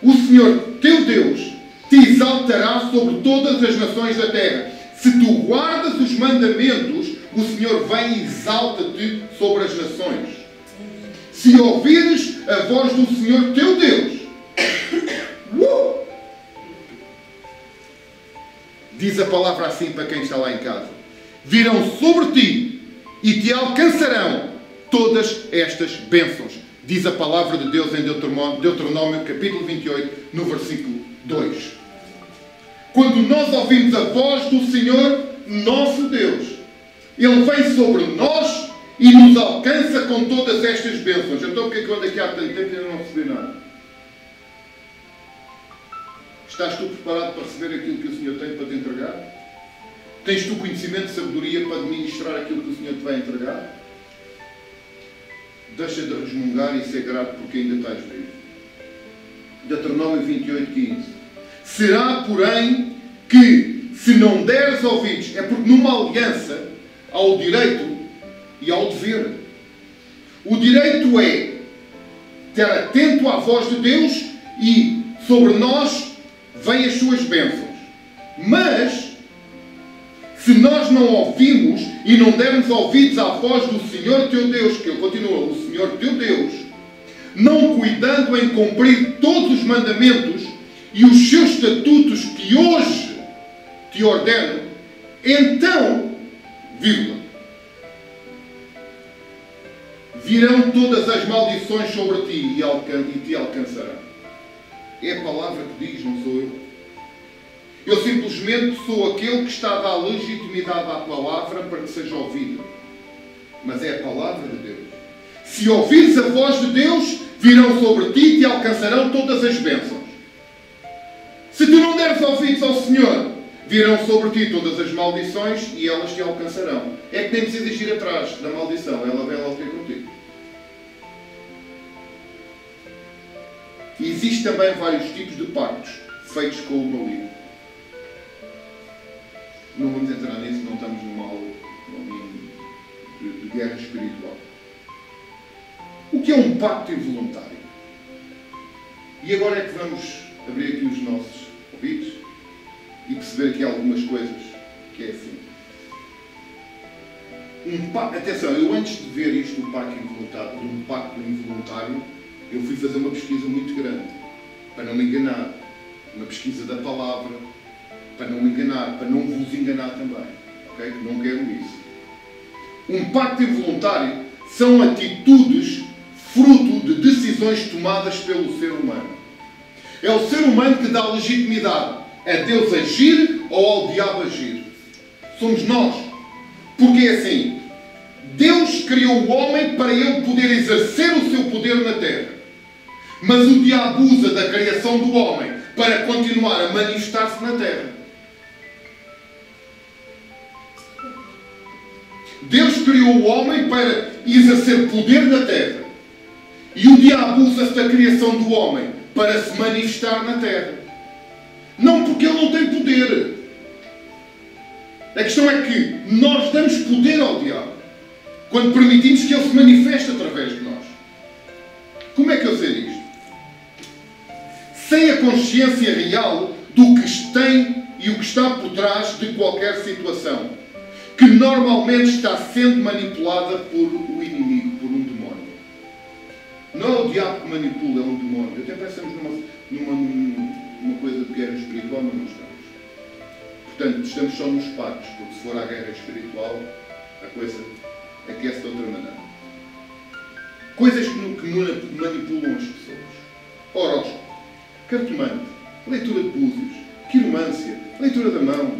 o Senhor teu Deus te exaltará sobre todas as nações da terra. Se tu guardas os mandamentos, o Senhor vem e exalta-te sobre as nações. Se ouvires a voz do Senhor teu Deus, diz a palavra assim para quem está lá em casa: virão sobre ti e te alcançarão todas estas bênçãos. Diz a palavra de Deus em Deuteronômio capítulo 28, no versículo 2. Quando nós ouvimos a voz do Senhor, nosso Deus, Ele vem sobre nós e nos alcança com todas estas bênçãos. Então, porque é que eu ando aqui há tanto tempo e ainda não recebi nada? Estás tu preparado para receber aquilo que o Senhor tem para te entregar? Tens tu conhecimento e sabedoria para administrar aquilo que o Senhor te vai entregar? Deixa de resmungar e ser grato porque ainda estás vivo. Deuteronômio 28:15. Será, porém, que se não deres ouvidos, é porque numa aliança há o direito e há o dever. O direito é estar atento à voz de Deus e sobre nós vêm as suas bênçãos. Mas, se nós não ouvimos e não dermos ouvidos à voz do Senhor teu Deus, que ele continua, o Senhor teu Deus, não cuidando em cumprir todos os mandamentos e os seus estatutos que hoje te ordeno, então, vírgula, virão todas as maldições sobre ti e te alcançarão. É a palavra que diz, não sou eu. Eu simplesmente sou aquele que está a dar legitimidade à palavra para que seja ouvida. Mas é a palavra de Deus. Se ouvires a voz de Deus, virão sobre ti e te alcançarão todas as bênçãos. Se tu não deres ouvidos ao Senhor, virão sobre ti todas as maldições e elas te alcançarão. É que nem precisas ir atrás da maldição, ela vem logo ter contigo. E existem também vários tipos de pactos feitos com o maligno. Não vamos entrar nisso, não estamos numa aula de guerra espiritual. O que é um pacto involuntário? E agora é que vamos abrir aqui os nossos ouvidos e perceber aqui algumas coisas que é assim. Atenção, eu antes de ver isto do pacto involuntário, eu fui fazer uma pesquisa muito grande, para não me enganar. Uma pesquisa da palavra, para não me enganar, para não vos enganar também. Ok? Não quero isso. Um pacto involuntário são atitudes fruto de decisões tomadas pelo ser humano. É o ser humano que dá legitimidade a Deus agir ou ao diabo agir. Somos nós. Porque é assim, Deus criou o homem para ele poder exercer o seu poder na terra. Mas o diabo usa da criação do homem para continuar a manifestar-se na terra. Deus criou o homem para exercer poder na terra. E o diabo usa-se da criação do homem para se manifestar na terra. Não porque ele não tem poder. A questão é que nós damos poder ao diabo quando permitimos que ele se manifeste através de nós. Como é que eu sei isto? Sem a consciência real do que tem e o que está por trás de qualquer situação, que normalmente está sendo manipulada por o inimigo, por um demónio. Não é o diabo que manipula, é um demónio. Até pensamos numa coisa de guerra espiritual, mas não estamos. Portanto, estamos só nos pactos, porque se for à guerra espiritual, a coisa aquece de outra maneira. Coisas que manipulam as pessoas. Horóscopo, cartomante, leitura de búzios, quiromância, leitura da mão,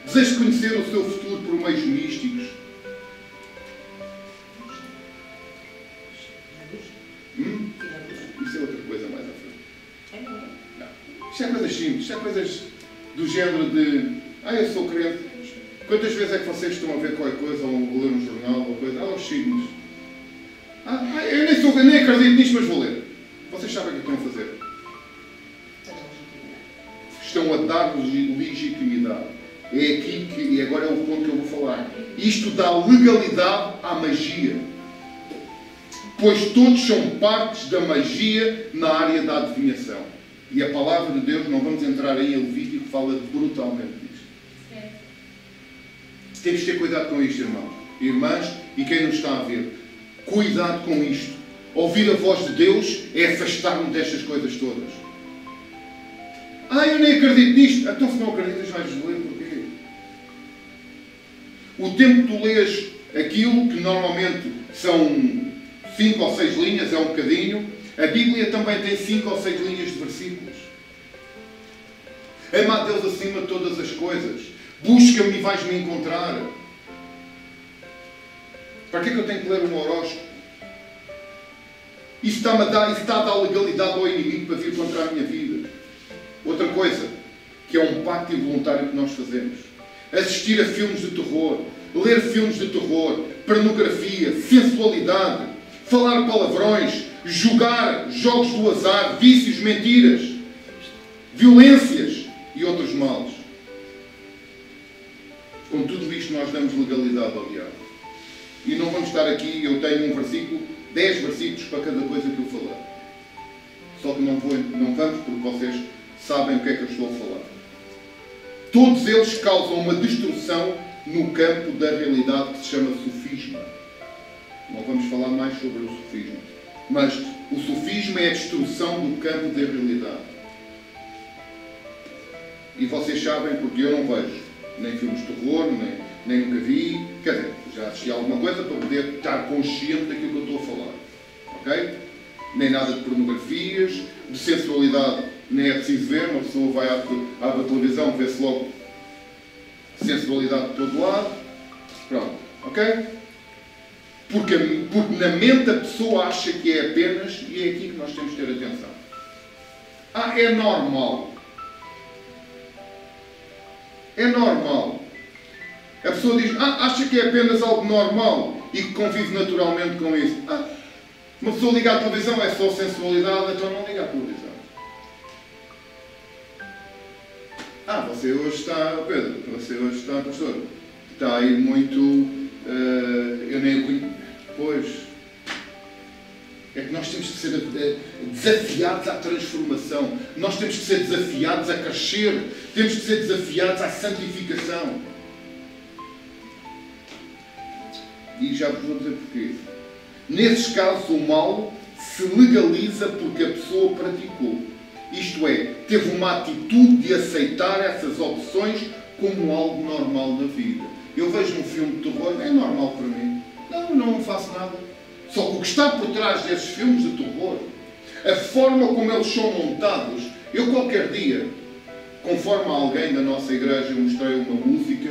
desejo de conhecer o seu futuro por meios místicos. Isso é outra coisa mais à frente. Não. Isto é coisas simples, isto é coisas do género de eu sou crente. Quantas vezes é que vocês estão a ver qualquer coisa, ou ler um jornal, ou coisa? Os signos. Eu nem acredito nisto, mas vou ler. Vocês sabem o que estão a fazer? Estão a dar legitimidade. É aqui e agora é o ponto que eu vou falar. Isto dá legalidade à magia. Pois todos são partes da magia na área da adivinhação. E a palavra de Deus, não vamos entrar aí em Levítico, fala brutalmente disto. Temos de ter cuidado com isto, irmãos. Irmãs e quem nos está a ver. Cuidado com isto. Ouvir a voz de Deus é afastar-nos destas coisas todas. Eu nem acredito nisto. Então se não acreditas, vais ler porquê? O tempo que tu lês aquilo, que normalmente são 5 ou 6 linhas, é um bocadinho. A Bíblia também tem 5 ou 6 linhas de versículos. Ama a Deus acima de todas as coisas. Busca-me e vais-me encontrar. Para que é que eu tenho que ler um horóscopo? Isso está a dar legalidade ao inimigo para vir contra a minha vida. Outra coisa, que é um pacto involuntário que nós fazemos. Assistir a filmes de terror, ler filmes de terror, pornografia, sensualidade, falar palavrões, jogar jogos do azar, vícios, mentiras, violências e outros males. Com tudo isto nós damos legalidade ao diabo. E não vamos estar aqui, eu tenho um versículo, 10 versículos para cada coisa que eu falar. Só que não vamos porque vocês sabem o que é que eu estou a falar. Todos eles causam uma destruição no campo da realidade que se chama sufismo. Não vamos falar mais sobre o sufismo. Mas o sufismo é a destruição do campo da realidade. E vocês sabem porque eu não vejo nem filmes de terror, nem nunca vi. Quer dizer, já assisti alguma coisa para poder estar consciente daquilo que eu estou a falar. Ok? Nem nada de pornografias, de sensualidade, nem é preciso ver. Uma pessoa vai à televisão, vê-se logo sensualidade de todo lado. Pronto. Ok? Porque na mente a pessoa acha que é apenas, e é aqui que nós temos que ter atenção. É normal. É normal. A pessoa diz, acha que é apenas algo normal e que convive naturalmente com isso. Uma pessoa liga à televisão, é só sensualidade, então não liga à televisão. Você hoje está, Pedro, você hoje está, pastor, está aí muito, eu nem o conheço. Pois, é que nós temos que ser desafiados à transformação, nós temos que ser desafiados a crescer, temos que ser desafiados à santificação. E já vos vou dizer porquê. Nesses casos, o mal se legaliza porque a pessoa praticou. Isto é, teve uma atitude de aceitar essas opções como algo normal na vida. Eu vejo um filme de terror, é normal para mim. Não faço nada. Só que o que está por trás desses filmes de terror, a forma como eles são montados, eu qualquer dia, conforme a alguém da nossa igreja, eu mostrei uma música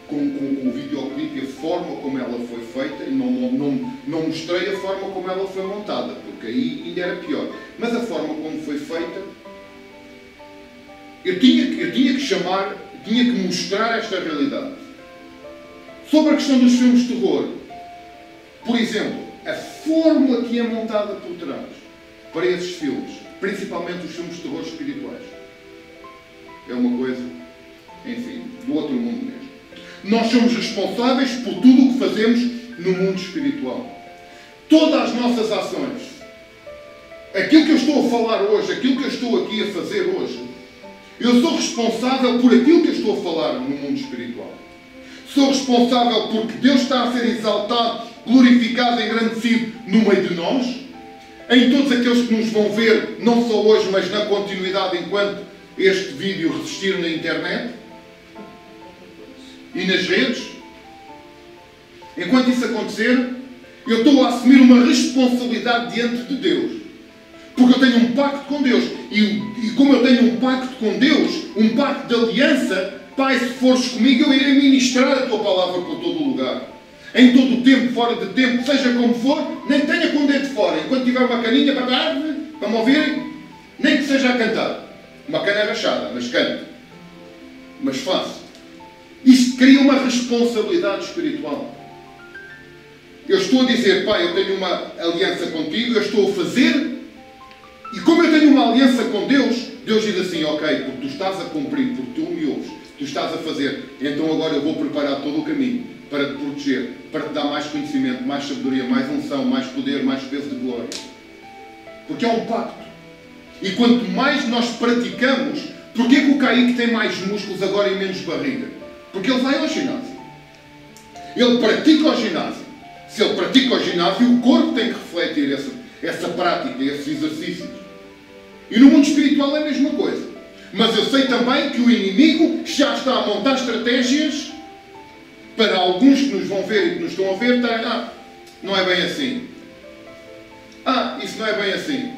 com o videoclipe e a forma como ela foi feita, e não mostrei a forma como ela foi montada, porque aí ainda era pior. Mas a forma como foi feita, eu tinha que mostrar esta realidade. Sobre a questão dos filmes de terror, por exemplo, a fórmula que é montada por trás para esses filmes, principalmente os filmes de terror espirituais, é uma coisa, enfim, do outro mundo mesmo. Nós somos responsáveis por tudo o que fazemos no mundo espiritual. Todas as nossas ações, aquilo que eu estou a falar hoje, aquilo que eu estou aqui a fazer hoje, eu sou responsável por aquilo que eu estou a falar no mundo espiritual. Sou responsável porque Deus está a ser exaltado, glorificado, engrandecido no meio de nós, em todos aqueles que nos vão ver, não só hoje, mas na continuidade, enquanto este vídeo resistir na internet e nas redes. Enquanto isso acontecer, eu estou a assumir uma responsabilidade diante de Deus. Porque eu tenho um pacto com Deus. E como eu tenho um pacto com Deus, um pacto de aliança, Pai, se fores comigo, eu irei ministrar a Tua palavra por todo o lugar. Em todo o tempo, fora de tempo, seja como for, nem tenha com o dedo fora. Enquanto tiver uma caninha para me ouvirem, nem que seja a cantar. Uma cana rachada, mas canto. Mas faço. Isto cria uma responsabilidade espiritual. Eu estou a dizer, Pai, eu tenho uma aliança contigo, eu estou a fazer, e como eu tenho uma aliança com Deus, Deus diz assim, ok, porque tu estás a cumprir, porque tu me ouves, tu estás a fazer, então agora eu vou preparar todo o caminho para te proteger, para te dar mais conhecimento, mais sabedoria, mais unção, mais poder, mais peso de glória. Porque é um pacto. E quanto mais nós praticamos, porquê que o Kaique tem mais músculos agora e menos barriga? Porque ele vai ao ginásio. Ele pratica ao ginásio. Se ele pratica ao ginásio, o corpo tem que refletir essa prática, esses exercícios. E no mundo espiritual é a mesma coisa. Mas eu sei também que o inimigo já está a montar estratégias para alguns que nos vão ver e que nos estão a ver, não é bem assim. Isso não é bem assim.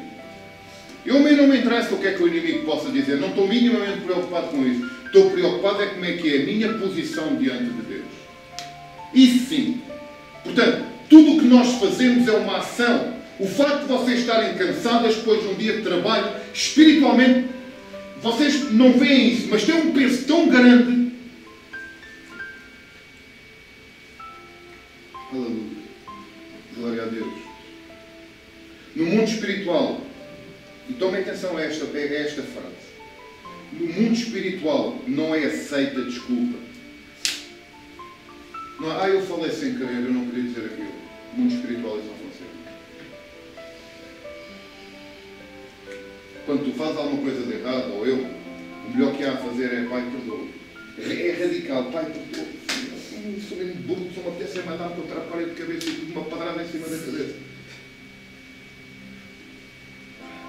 Eu não me interessa o que é que o inimigo possa dizer. Não estou minimamente preocupado com isso. Estou preocupado é como é que é a minha posição diante de Deus. Isso sim. Portanto, tudo o que nós fazemos é uma ação. O facto de vocês estarem cansadas depois de um dia de trabalho, espiritualmente, vocês não veem isso, mas tem um peso tão grande. Aleluia. Glória a Deus. No mundo espiritual, e tomem atenção a esta frase. No mundo espiritual não é aceita desculpa. Não, eu falei sem querer, eu não queria dizer aquilo. No mundo espiritual isso não funciona. Quando tu fazes alguma coisa de errado, ou eu, o melhor que há a fazer é Pai, perdoa. É radical, Pai, perdoa. Sou mesmo burro, só me apetece mandar-me contra a parede de cabeça e tudo uma padrada em cima da cabeça.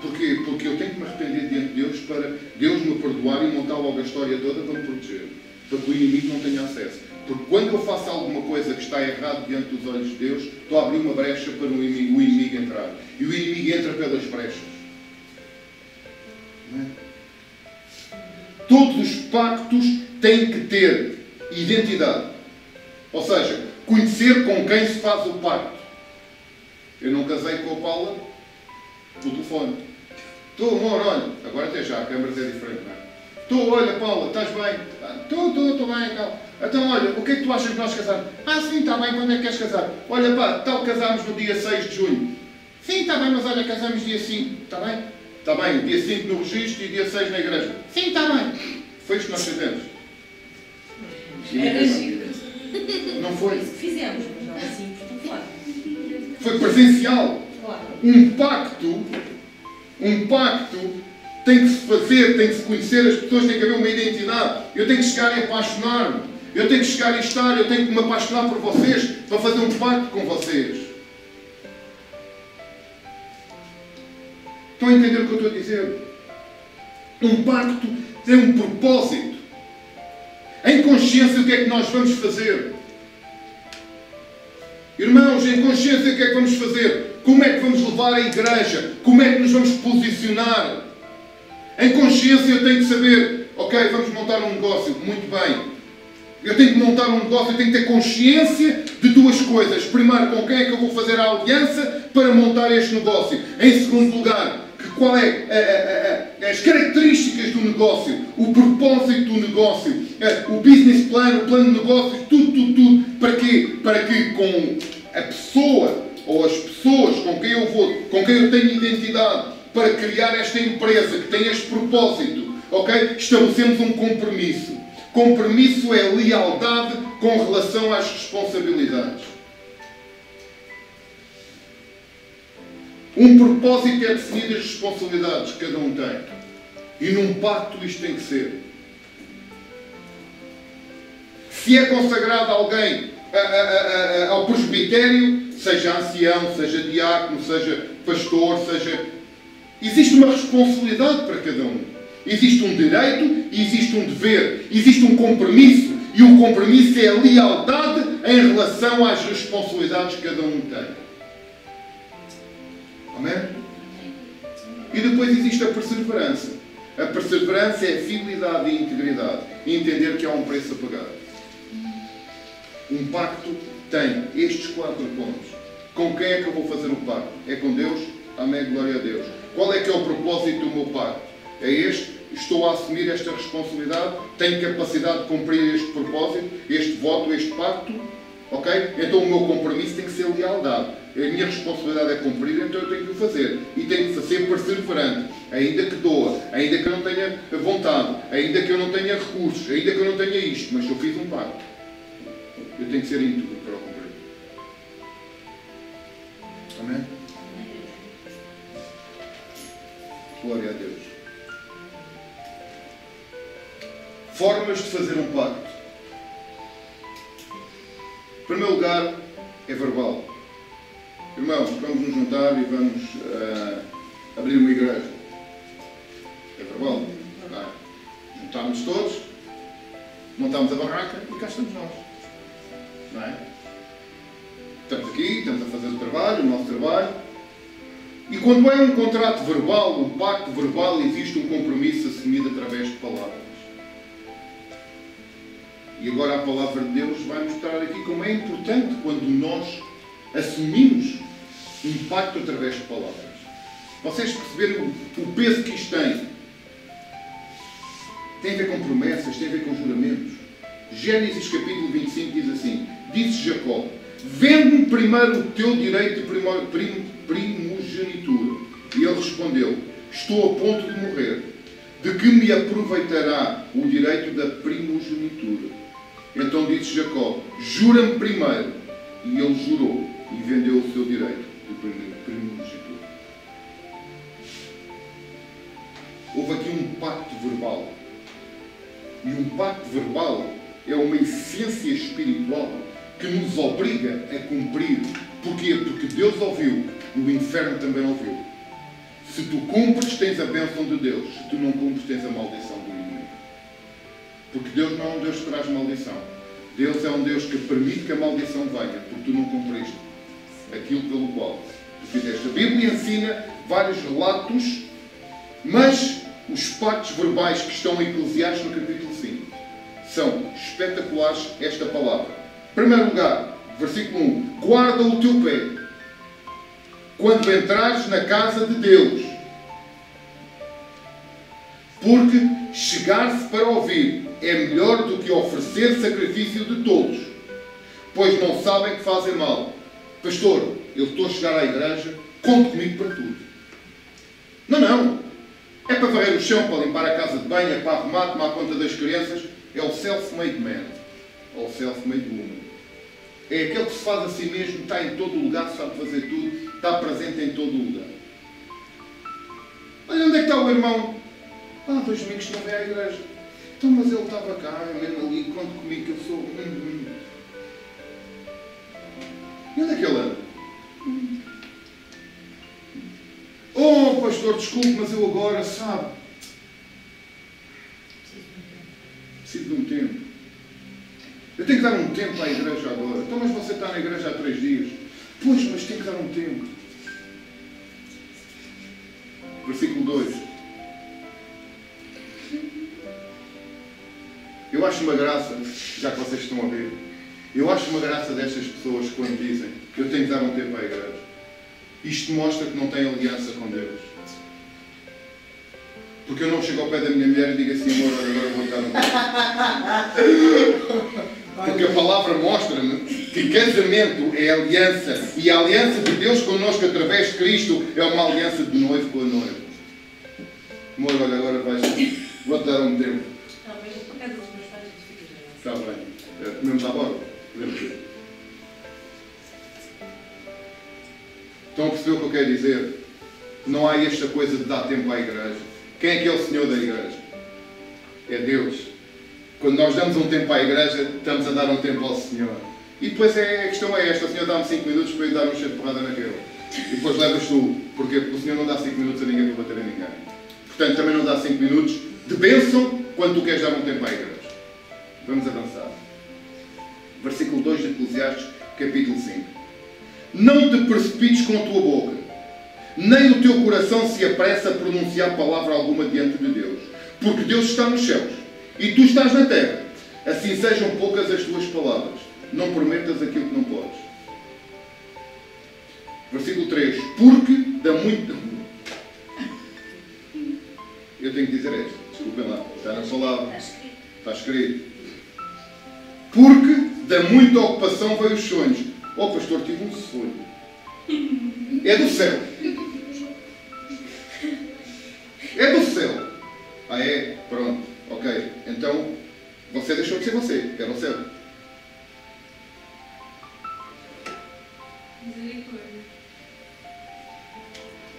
Porquê? Porque eu tenho que me arrepender diante de Deus para Deus me perdoar e montar logo a história toda para me proteger. Para que o inimigo não tenha acesso. Porque quando eu faço alguma coisa que está errado diante dos olhos de Deus, estou a abrir uma brecha para o inimigo entrar. E o inimigo entra pelas brechas. Não é? Todos os pactos têm que ter identidade. Ou seja, conhecer com quem se faz o pacto. Eu não casei com a Paula por telefone. Estou, amor, olha. Agora até já, a câmara é diferente, não é? Estou, olha, Paula, estás bem? Estou bem, então. Então, olha, o que é que tu achas de nós casarmos? Sim, está bem, quando é que queres casar? Olha, pá, tal, casámos no dia 6 de junho. Sim, está bem, mas olha, casamos dia 5, está bem? Está bem, dia 5 no registro e dia 6 na igreja. Sim, está bem. Foi isto que nós fizemos. Era giro. Não foi? Fizemos, mas não assim por telefone. Foi presencial. Claro. Um pacto tem que se fazer, tem que se conhecer, as pessoas têm que haver uma identidade. Eu tenho que chegar e apaixonar-me. Eu tenho que chegar e estar, eu tenho que me apaixonar por vocês para fazer um pacto com vocês. Estão a entender o que eu estou a dizer? Um pacto tem um propósito. Em consciência, o que é que nós vamos fazer? Irmãos, em consciência, o que é que vamos fazer? Como é que vamos levar a igreja? Como é que nos vamos posicionar? Em consciência, eu tenho que saber, ok, vamos montar um negócio. Muito bem. Eu tenho que montar um negócio, eu tenho que ter consciência de duas coisas. Primeiro, com quem é que eu vou fazer a aliança para montar este negócio? Em segundo lugar, qual é as características do negócio, o propósito do negócio, o business plan, o plano de negócios, tudo. Para quê? Para que com a pessoa ou as pessoas com quem eu tenho identidade para criar esta empresa que tem este propósito, ok? Estabelecemos um compromisso. Compromisso é lealdade com relação às responsabilidades. Um propósito é definir as responsabilidades que cada um tem. E num pacto isto tem que ser. Se é consagrado alguém ao presbitério, seja ancião, seja diácono, seja pastor, existe uma responsabilidade para cada um. Existe um direito e existe um dever. Existe um compromisso. E o compromisso é a lealdade em relação às responsabilidades que cada um tem. Amém? E depois existe a perseverança. A perseverança é a fidelidade e a integridade. E entender que há um preço a pagar. Um pacto tem estes 4 pontos. Com quem é que eu vou fazer o pacto? É com Deus? Amém, glória a Deus. Qual é que é o propósito do meu pacto? É este? Estou a assumir esta responsabilidade? Tenho capacidade de cumprir este propósito? Este voto, este pacto? Ok? Então o meu compromisso tem que ser lealdade. A minha responsabilidade é cumprir, então eu tenho que o fazer. E tenho que ser perseverante. Ainda que doa, ainda que eu não tenha vontade, ainda que eu não tenha recursos, ainda que eu não tenha isto, mas eu fiz um pacto. Eu tenho que ser íntegro para o cumprir. Amém? Glória a Deus. Formas de fazer um pacto. Em primeiro lugar, é verbal. Irmãos, vamos nos juntar e vamos abrir uma igreja. É verbal. Juntámos todos, montámos a barraca e cá estamos nós. Não é? Estamos aqui, estamos a fazer o nosso trabalho. E quando é um contrato verbal, um pacto verbal, existe um compromisso assumido através de palavras. E agora a palavra de Deus vai mostrar aqui como é importante quando nós assumimos impacto através de palavras. Vocês perceberam o peso que isto tem? Tem a ver com promessas, tem a ver com juramentos. Gênesis capítulo 25 diz assim: disse Jacó: vende-me primeiro o teu direito de primogenitura. E ele respondeu: estou a ponto de morrer. De que me aproveitará o direito da primogenitura? Então disse Jacó: jura-me primeiro. E ele jurou e vendeu o seu direito de primogenitura. Houve aqui um pacto verbal. E um pacto verbal é uma essência espiritual que nos obriga a cumprir. Porquê? Porque Deus ouviu e o inferno também ouviu. Se tu cumpres, tens a bênção de Deus. Se tu não cumpres, tens a maldição do inimigo. Porque Deus não é um Deus que traz maldição. Deus é um Deus que permite que a maldição venha, porque tu não cumpriste aquilo pelo qual tu fizeste. A Bíblia ensina vários relatos, mas os pactos verbais que estão em Eclesiastes no capítulo 5 são espetaculares. Esta palavra. Em primeiro lugar, versículo 1: guarda o teu pé quando entrares na casa de Deus, porque chegar-se para ouvir é melhor do que oferecer sacrifício de todos, pois não sabem que fazem mal. Pastor, eu estou a chegar à igreja, conte comigo para tudo. Não. É para varrer o chão, para limpar a casa de banho, é para arrumar, tomar conta das crianças. É o self-made man, ou self-made woman. É aquele que se faz a si mesmo, está em todo o lugar, sabe fazer tudo, está presente em todo o lugar. Olha, onde é que está o irmão? 2 domingos que não vem à igreja. Então, mas ele estava cá, mesmo ali, conte comigo que eu sou... E onde é que ele anda? Oh, pastor, desculpe, mas eu agora, sabe? Preciso de um tempo. Eu tenho que dar um tempo à igreja agora. Então, mas você está na igreja há 3 dias. Pois, mas tem que dar um tempo. Versículo 2. Eu acho uma graça, já que vocês estão a ver, eu acho uma graça destas pessoas quando dizem que eu tenho que dar um tempo à igreja. Isto mostra que não têm aliança com Deus. Porque eu não chego ao pé da minha mulher e digo assim: amor, agora vou dar um tempo. Porque a palavra mostra-me que casamento é aliança. E a aliança de Deus connosco através de Cristo é uma aliança de noivo com a noiva. Amor, olha, agora vou-te dar um tempo. Está bem. Comemos à borda? Podemos ver. Estão a perceber o que eu quero dizer? Não há esta coisa de dar tempo à igreja. Quem é que é o Senhor da igreja? É Deus. Quando nós damos um tempo à igreja, estamos a dar um tempo ao Senhor. E depois a questão é esta: o Senhor dá-me 5 minutos para eu dar um cheio de porrada naquele. E depois levas tu. Porquê? Porque o Senhor não dá 5 minutos a ninguém para bater a ninguém. Portanto, também não dá 5 minutos de bênção quando tu queres dar um tempo à igreja. Vamos avançar. Versículo 2 de Eclesiastes, capítulo 5. Não te precipites com a tua boca, nem o teu coração se apressa a pronunciar palavra alguma diante de Deus. Porque Deus está nos céus e tu estás na terra. Assim sejam poucas as tuas palavras. Não prometas aquilo que não podes. Versículo 3. Porque dá muito... Eu tenho que dizer esta. Desculpem lá. Está na palavra. Está escrito. Porque da muita ocupação veio os sonhos. Oh, pastor, tive um sonho. É do céu. É do céu. Ah, é? Pronto. Ok. Então, você deixou de ser você. Era o céu.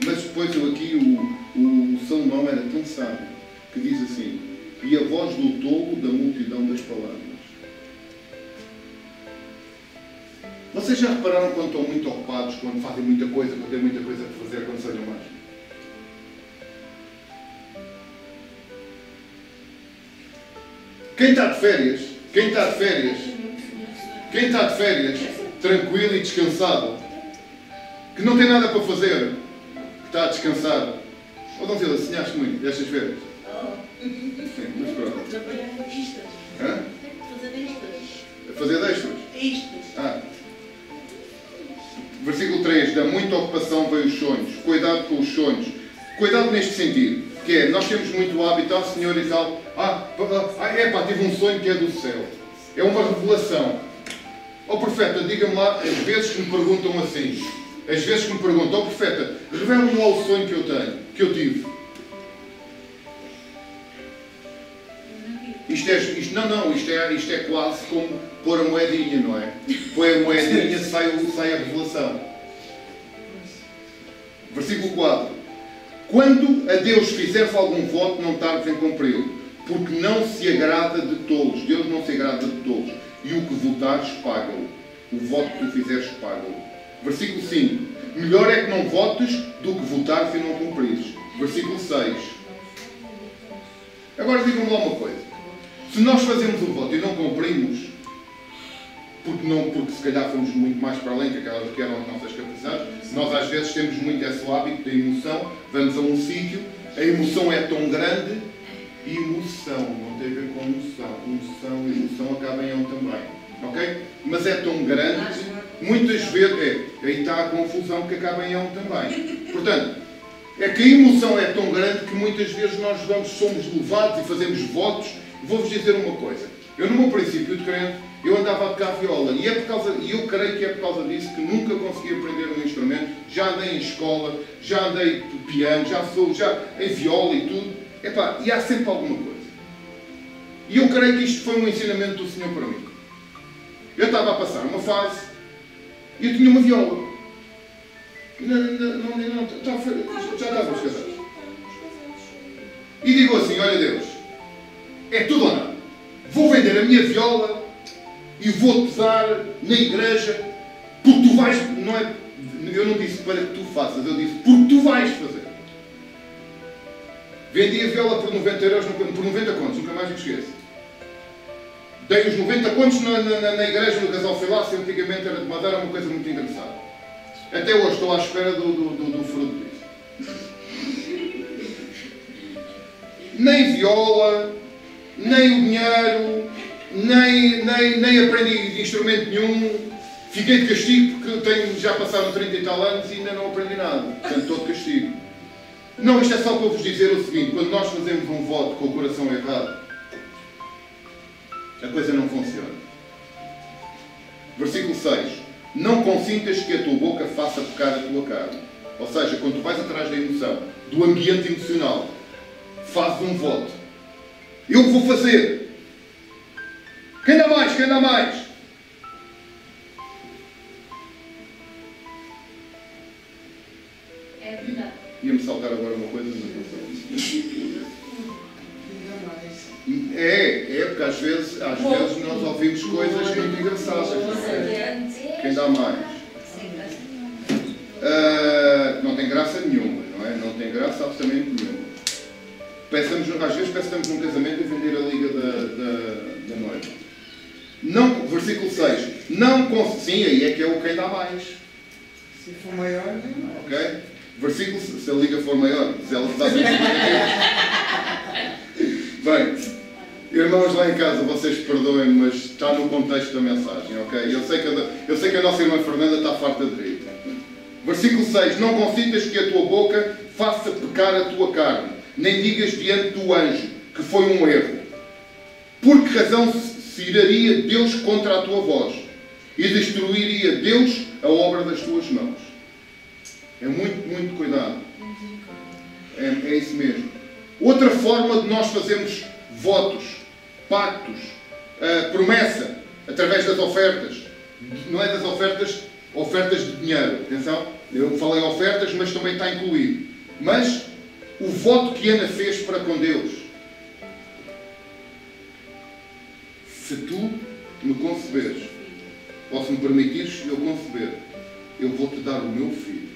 Mas depois eu aqui, o Salomão era tão sábio que diz assim: e a voz do tolo da multidão das palavras. Vocês já repararam quando estão muito ocupados, quando fazem muita coisa, quando têm muita coisa para fazer, quando sonham mais? Quem está de férias, tranquilo e descansado, que não tem nada para fazer, que está a descansar. Oh, Dom Zila, sonhaste muito destas férias? Sim, mas pronto. Trabalhar em pistas. Hã? A fazer extras. Extras. Versículo 3. Da muita ocupação vêm os sonhos. Cuidado com os sonhos. Cuidado neste sentido. Que é, nós temos muito hábito, Senhor e tal. Tive um sonho que é do céu. É uma revelação. Profeta, diga-me lá, às vezes que me perguntam assim. Às vezes que me perguntam, profeta, revela-me lá o sonho que eu tenho, que eu tive. Isto é quase como pôr a moedinha, não é? Põe a moedinha, sai a revelação. Versículo 4. Quando a Deus fizeres algum voto, não tardes em cumpri-lo, porque não se agrada de tolos. Deus não se agrada de tolos. E o que votares, paga-o. O voto que tu fizeres, paga-o. Versículo 5. Melhor é que não votes do que votares e não cumprires. Versículo 6. Agora digam-me lá uma coisa. Se nós fazemos um voto e não cumprimos, porque se calhar fomos muito mais para além que aquelas que eram as nossas capacidades, nós às vezes temos muito esse hábito da emoção, vamos a um sítio, a emoção é tão grande, e emoção, não tem a ver com emoção, emoção acaba em "ão" também, ok? Mas é tão grande, muitas vezes, aí está a confusão que acaba em "ão" também. Portanto, é que a emoção é tão grande que muitas vezes nós somos levados e fazemos votos. Vou-vos dizer uma coisa. Eu, no meu princípio de crente, eu andava a tocar viola. E eu creio que é por causa disso que nunca consegui aprender um instrumento. Já andei em escola, já andei piano, já em viola e tudo. E há sempre alguma coisa. E eu creio que isto foi um ensinamento do Senhor para mim. Eu estava a passar uma fase e eu tinha uma viola. Já estávamos casados. E digo assim, olha Deus, é tudo ou nada. Vou vender a minha viola e vou pesar na igreja, porque tu vais, não é, eu não disse para que tu faças, eu disse porque tu vais fazer. Vendi a viola por 90 euros, por 90 contos, nunca mais me esqueço. Dei os 90 contos na igreja do Gasalfilácio, antigamente era de madeira, uma coisa muito engraçada. Até hoje estou à espera do fruto disso. Nem viola, nem o dinheiro, nem aprendi instrumento nenhum. Fiquei de castigo porque já passaram 30 e tal anos e ainda não aprendi nada. Portanto, estou de castigo. Não, isto é só para vos dizer o seguinte: quando nós fazemos um voto com o coração errado, a coisa não funciona. Versículo 6. Não consintas que a tua boca faça pecar a tua carne. Ou seja, quando tu vais atrás da emoção, do ambiente emocional, fazes um voto. Eu vou fazer. Quem dá mais? Quem dá mais? É verdade. Ia-me saltar agora uma coisa, mas não sei. Porque às vezes nós ouvimos coisas muito engraçadas. Quem dá mais? Não tem graça nenhuma, não é? Não tem graça absolutamente nenhuma. Às vezes pensamos num casamento e vender a liga da noiva. Não, versículo 6. Sim, aí é que é o quem dá mais. Se for maior, não. Ok? Versículo, se a liga for maior, se ela está bem, irmãos lá em casa, vocês perdoem-me, mas está no contexto da mensagem, ok? Eu sei que a nossa irmã Fernanda está farta de rir. Versículo 6. Não consintas que a tua boca faça pecar a tua carne, nem digas diante do anjo que foi um erro. Por que razão se iraria Deus contra a tua voz e destruiria Deus a obra das tuas mãos? É muito, muito cuidado. É isso mesmo. Outra forma de nós fazermos votos, pactos, promessa, através das ofertas. Não é das ofertas de dinheiro. Atenção, eu falei ofertas, mas também está incluído. Mas o voto que Ana fez para com Deus. Se tu me conceberes, ou se me permitires eu conceber, eu vou-te dar o meu filho.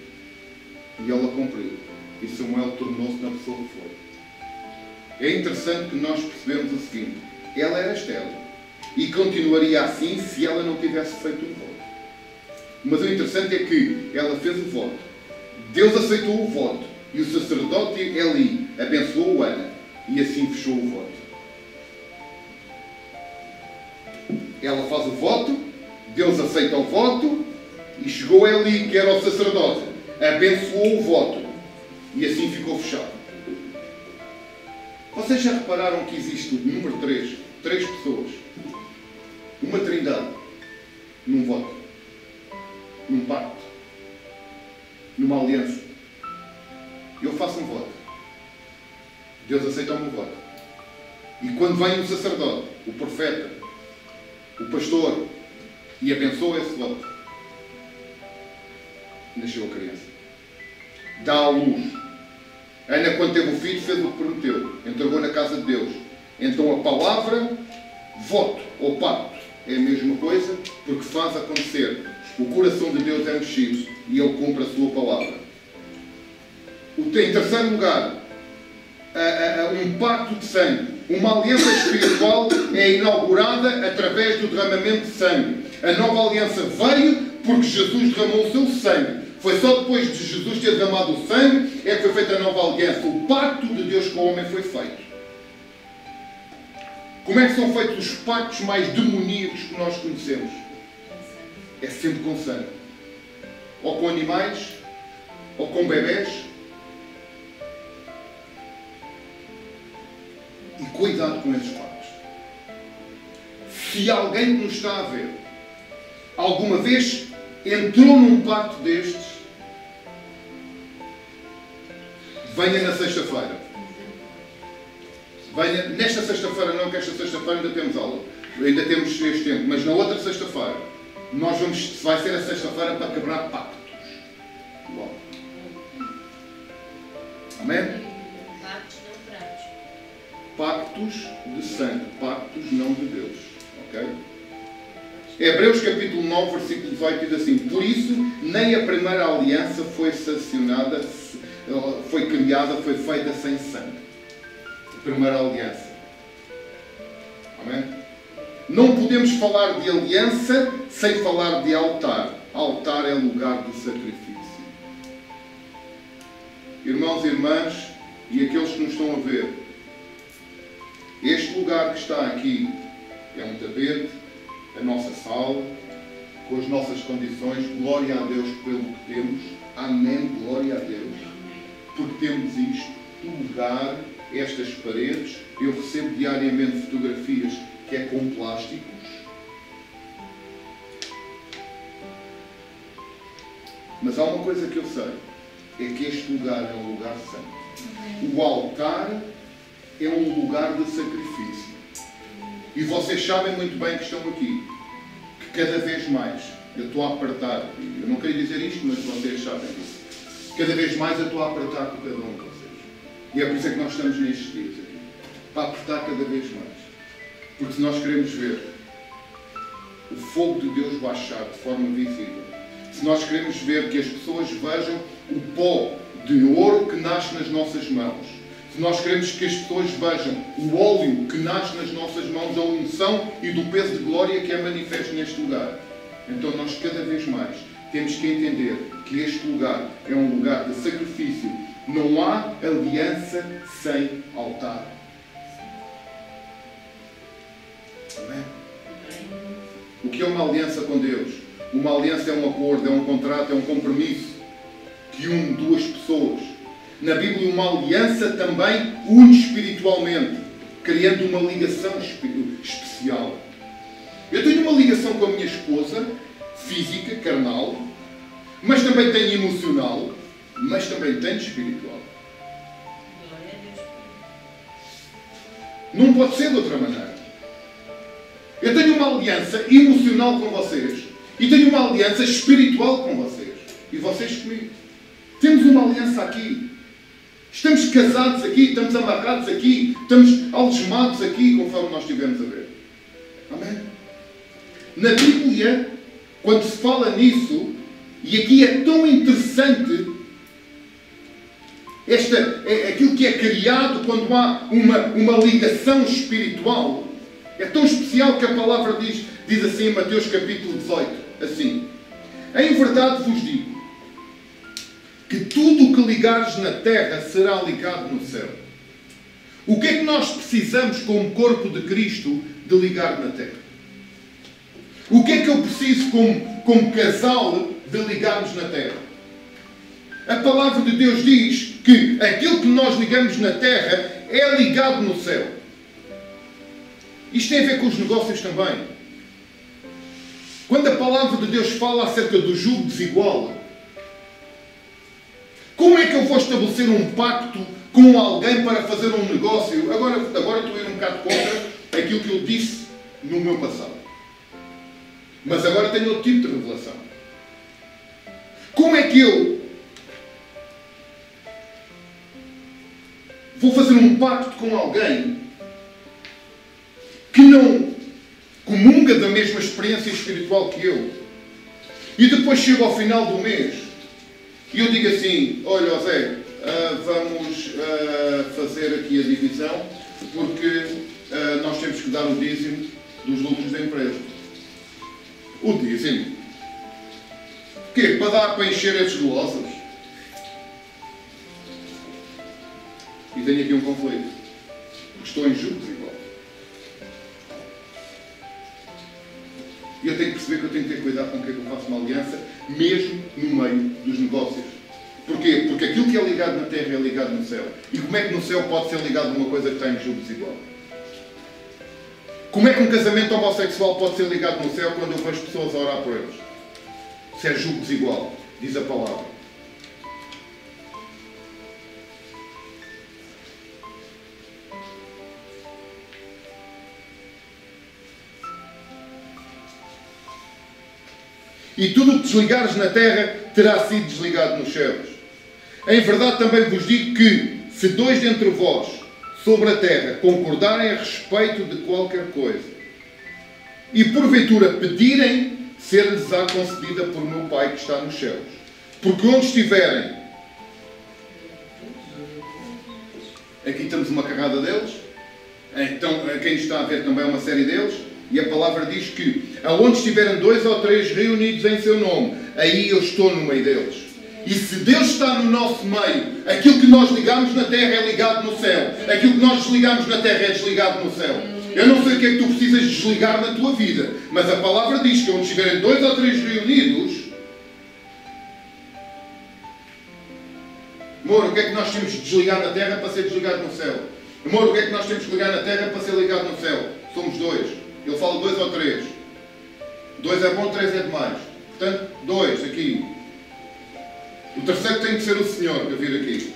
E ela cumpriu. E Samuel tornou-se na pessoa que foi. É interessante que nós percebemos o seguinte: ela era estéril. E continuaria assim se ela não tivesse feito o voto. Mas o interessante é que ela fez o voto. Deus aceitou o voto. E o sacerdote Eli abençoou Ana. E assim fechou o voto. Ela faz o voto, Deus aceita o voto e chegou Eli, que era o sacerdote, abençoou o voto e assim ficou fechado. Vocês já repararam que existe o número 3? 3 pessoas. Uma trindade. Num voto. Num pacto. Numa aliança. Eu faço um voto. Deus aceita o meu voto. E quando vem o sacerdote, o profeta, o pastor, e abençoa esse voto, nasceu a criança. Dá à luz. Ana, quando teve o filho, fez o que prometeu. Entregou na casa de Deus. Então a palavra, voto ou pacto, é a mesma coisa, porque faz acontecer. O coração de Deus é mexido e Ele cumpre a sua palavra. Em terceiro lugar, um pacto de sangue. Uma aliança espiritual é inaugurada através do derramamento de sangue. A nova aliança veio porque Jesus derramou o seu sangue. Foi só depois de Jesus ter derramado o sangue é que foi feita a nova aliança. O pacto de Deus com o homem foi feito. Como é que são feitos os pactos mais demoníacos que nós conhecemos? É sempre com sangue. Ou com animais, ou com bebés. E cuidado com esses pactos. Se alguém que nos está a ver alguma vez entrou num pacto destes, venha na sexta-feira. Venha nesta sexta-feira, não, que esta sexta-feira ainda temos aula. Ainda temos este tempo. Mas na outra sexta-feira, nós vamos, vai ser a sexta-feira para quebrar pactos. Bom. Amém? Pactos de sangue. Pactos não de Deus. Ok? Hebreus capítulo 9, versículo 18 diz assim: por isso, nem a primeira aliança foi sancionada, foi criada, foi feita sem sangue. A primeira aliança. Amém? Não podemos falar de aliança sem falar de altar. Altar é lugar de sacrifício. Irmãos e irmãs, e aqueles que nos estão a ver, este lugar que está aqui é um tapete, a nossa sala, com as nossas condições. Glória a Deus pelo que temos. Amém, glória a Deus. Porque temos isto, o lugar, estas paredes. Eu recebo diariamente fotografias que é com plásticos. Mas há uma coisa que eu sei, é que este lugar é um lugar santo. O altar é um lugar de sacrifício. E vocês sabem muito bem que estão aqui, que cada vez mais eu estou a apertar, eu não queria dizer isto, mas vocês sabem isso, cada vez mais eu estou a apertar com cada um de vocês. E é por isso é que nós estamos nestes dias aqui, para apertar cada vez mais. Porque se nós queremos ver o fogo de Deus baixar de forma visível, se nós queremos ver que as pessoas vejam o pó de ouro que nasce nas nossas mãos, se nós queremos que as pessoas vejam o óleo que nasce nas nossas mãos, a unção e do peso de glória que é manifesto neste lugar, então nós cada vez mais temos que entender que este lugar é um lugar de sacrifício. Não há aliança sem altar. Amém? O que é uma aliança com Deus? Uma aliança é um acordo, é um contrato, é um compromisso que une duas pessoas. Na Bíblia, uma aliança também une espiritualmente, criando uma ligação especial. Eu tenho uma ligação com a minha esposa, física, carnal, mas também tenho emocional, mas também tenho espiritual. Não pode ser de outra maneira. Eu tenho uma aliança emocional com vocês e tenho uma aliança espiritual com vocês. E vocês comigo. Temos uma aliança aqui. Estamos casados aqui, estamos amarrados aqui, estamos algemados aqui, conforme nós estivemos a ver. Amém? Na Bíblia, quando se fala nisso, e aqui é tão interessante, aquilo que é criado quando há uma ligação espiritual, é tão especial que a palavra diz assim em Mateus capítulo 18, assim: em verdade vos digo, que tudo o que ligares na terra será ligado no céu. O que é que nós precisamos como corpo de Cristo de ligar na terra? O que é que eu preciso como casal de ligarmos na terra? A palavra de Deus diz que aquilo que nós ligamos na terra é ligado no céu. Isto tem a ver com os negócios também. Quando a palavra de Deus fala acerca do jugo desigual, como é que eu vou estabelecer um pacto com alguém para fazer um negócio? Agora estou a ir um bocado contra aquilo que eu disse no meu passado. Mas agora tenho outro tipo de revelação. Como é que eu vou fazer um pacto com alguém que não comunga da mesma experiência espiritual que eu? E depois chego ao final do mês e eu digo assim: olha, José, vamos fazer aqui a divisão, porque nós temos que dar o dízimo dos lucros da empresa. O dízimo? O quê? Para encher esses golosos? E tenho aqui um conflito. Porque estou em jugo desigual. E eu tenho que perceber que eu tenho que ter cuidado com o que é que eu faço uma aliança, mesmo no meio dos negócios. Porquê? Porque aquilo que é ligado na terra é ligado no céu. E como é que no céu pode ser ligado a uma coisa que está em jugo desigual? Como é que um casamento homossexual pode ser ligado no céu quando eu vejo pessoas a orar por eles? Se é jugo desigual, diz a palavra. E tudo o que desligares na terra terá sido desligado nos céus. Em verdade também vos digo que, se dois dentre vós sobre a terra concordarem a respeito de qualquer coisa, e porventura pedirem, ser-lhes-á concedida por meu Pai que está nos céus. Porque onde estiverem, aqui temos uma carrada deles, então quem está a ver também é uma série deles, e a palavra diz que aonde estiverem 2 ou 3 reunidos em seu nome, aí eu estou no meio deles. E se Deus está no nosso meio, aquilo que nós ligamos na terra é ligado no céu. Aquilo que nós desligamos na terra é desligado no céu. Eu não sei o que é que tu precisas desligar na tua vida, mas a palavra diz que onde estiverem 2 ou 3 reunidos, amor, o que é que nós temos de desligar na terra para ser desligado no céu? Amor, o que é que nós temos de ligar na terra para ser ligado no céu? Somos 2. Ele fala 2 ou 3. 2 é bom, 3 é demais. Portanto, 2 aqui. O terceiro tem que ser o Senhor para vir aqui.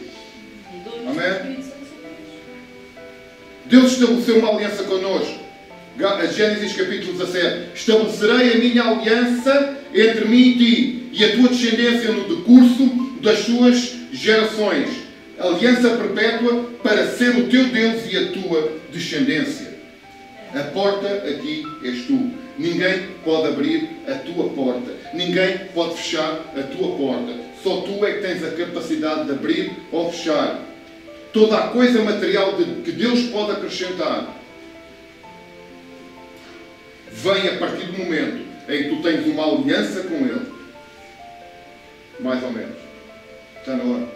Amém? Deus estabeleceu uma aliança connosco. Gênesis capítulo 17. Estabelecerei a minha aliança entre mim e ti e a tua descendência no decurso das suas gerações. Aliança perpétua para ser o teu Deus e a tua descendência. A porta aqui és tu. Ninguém pode abrir a tua porta. Ninguém pode fechar a tua porta. Só tu é que tens a capacidade de abrir ou fechar. Toda a coisa material que Deus pode acrescentar vem a partir do momento em que tu tens uma aliança com Ele. Mais ou menos. Está na hora.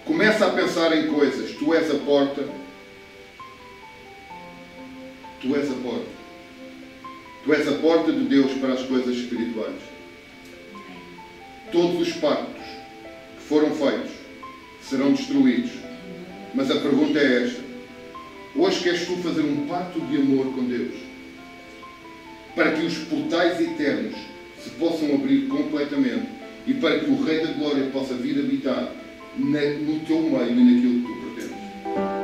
Começa a pensar em coisas. Tu és a porta. Tu és a porta. Tu és a porta de Deus para as coisas espirituais. Todos os pactos que foram feitos serão destruídos. Mas a pergunta é esta. Hoje queres tu fazer um pacto de amor com Deus? Para que os portais eternos se possam abrir completamente e para que o Rei da Glória possa vir habitar no teu meio e naquilo que tu pretendes.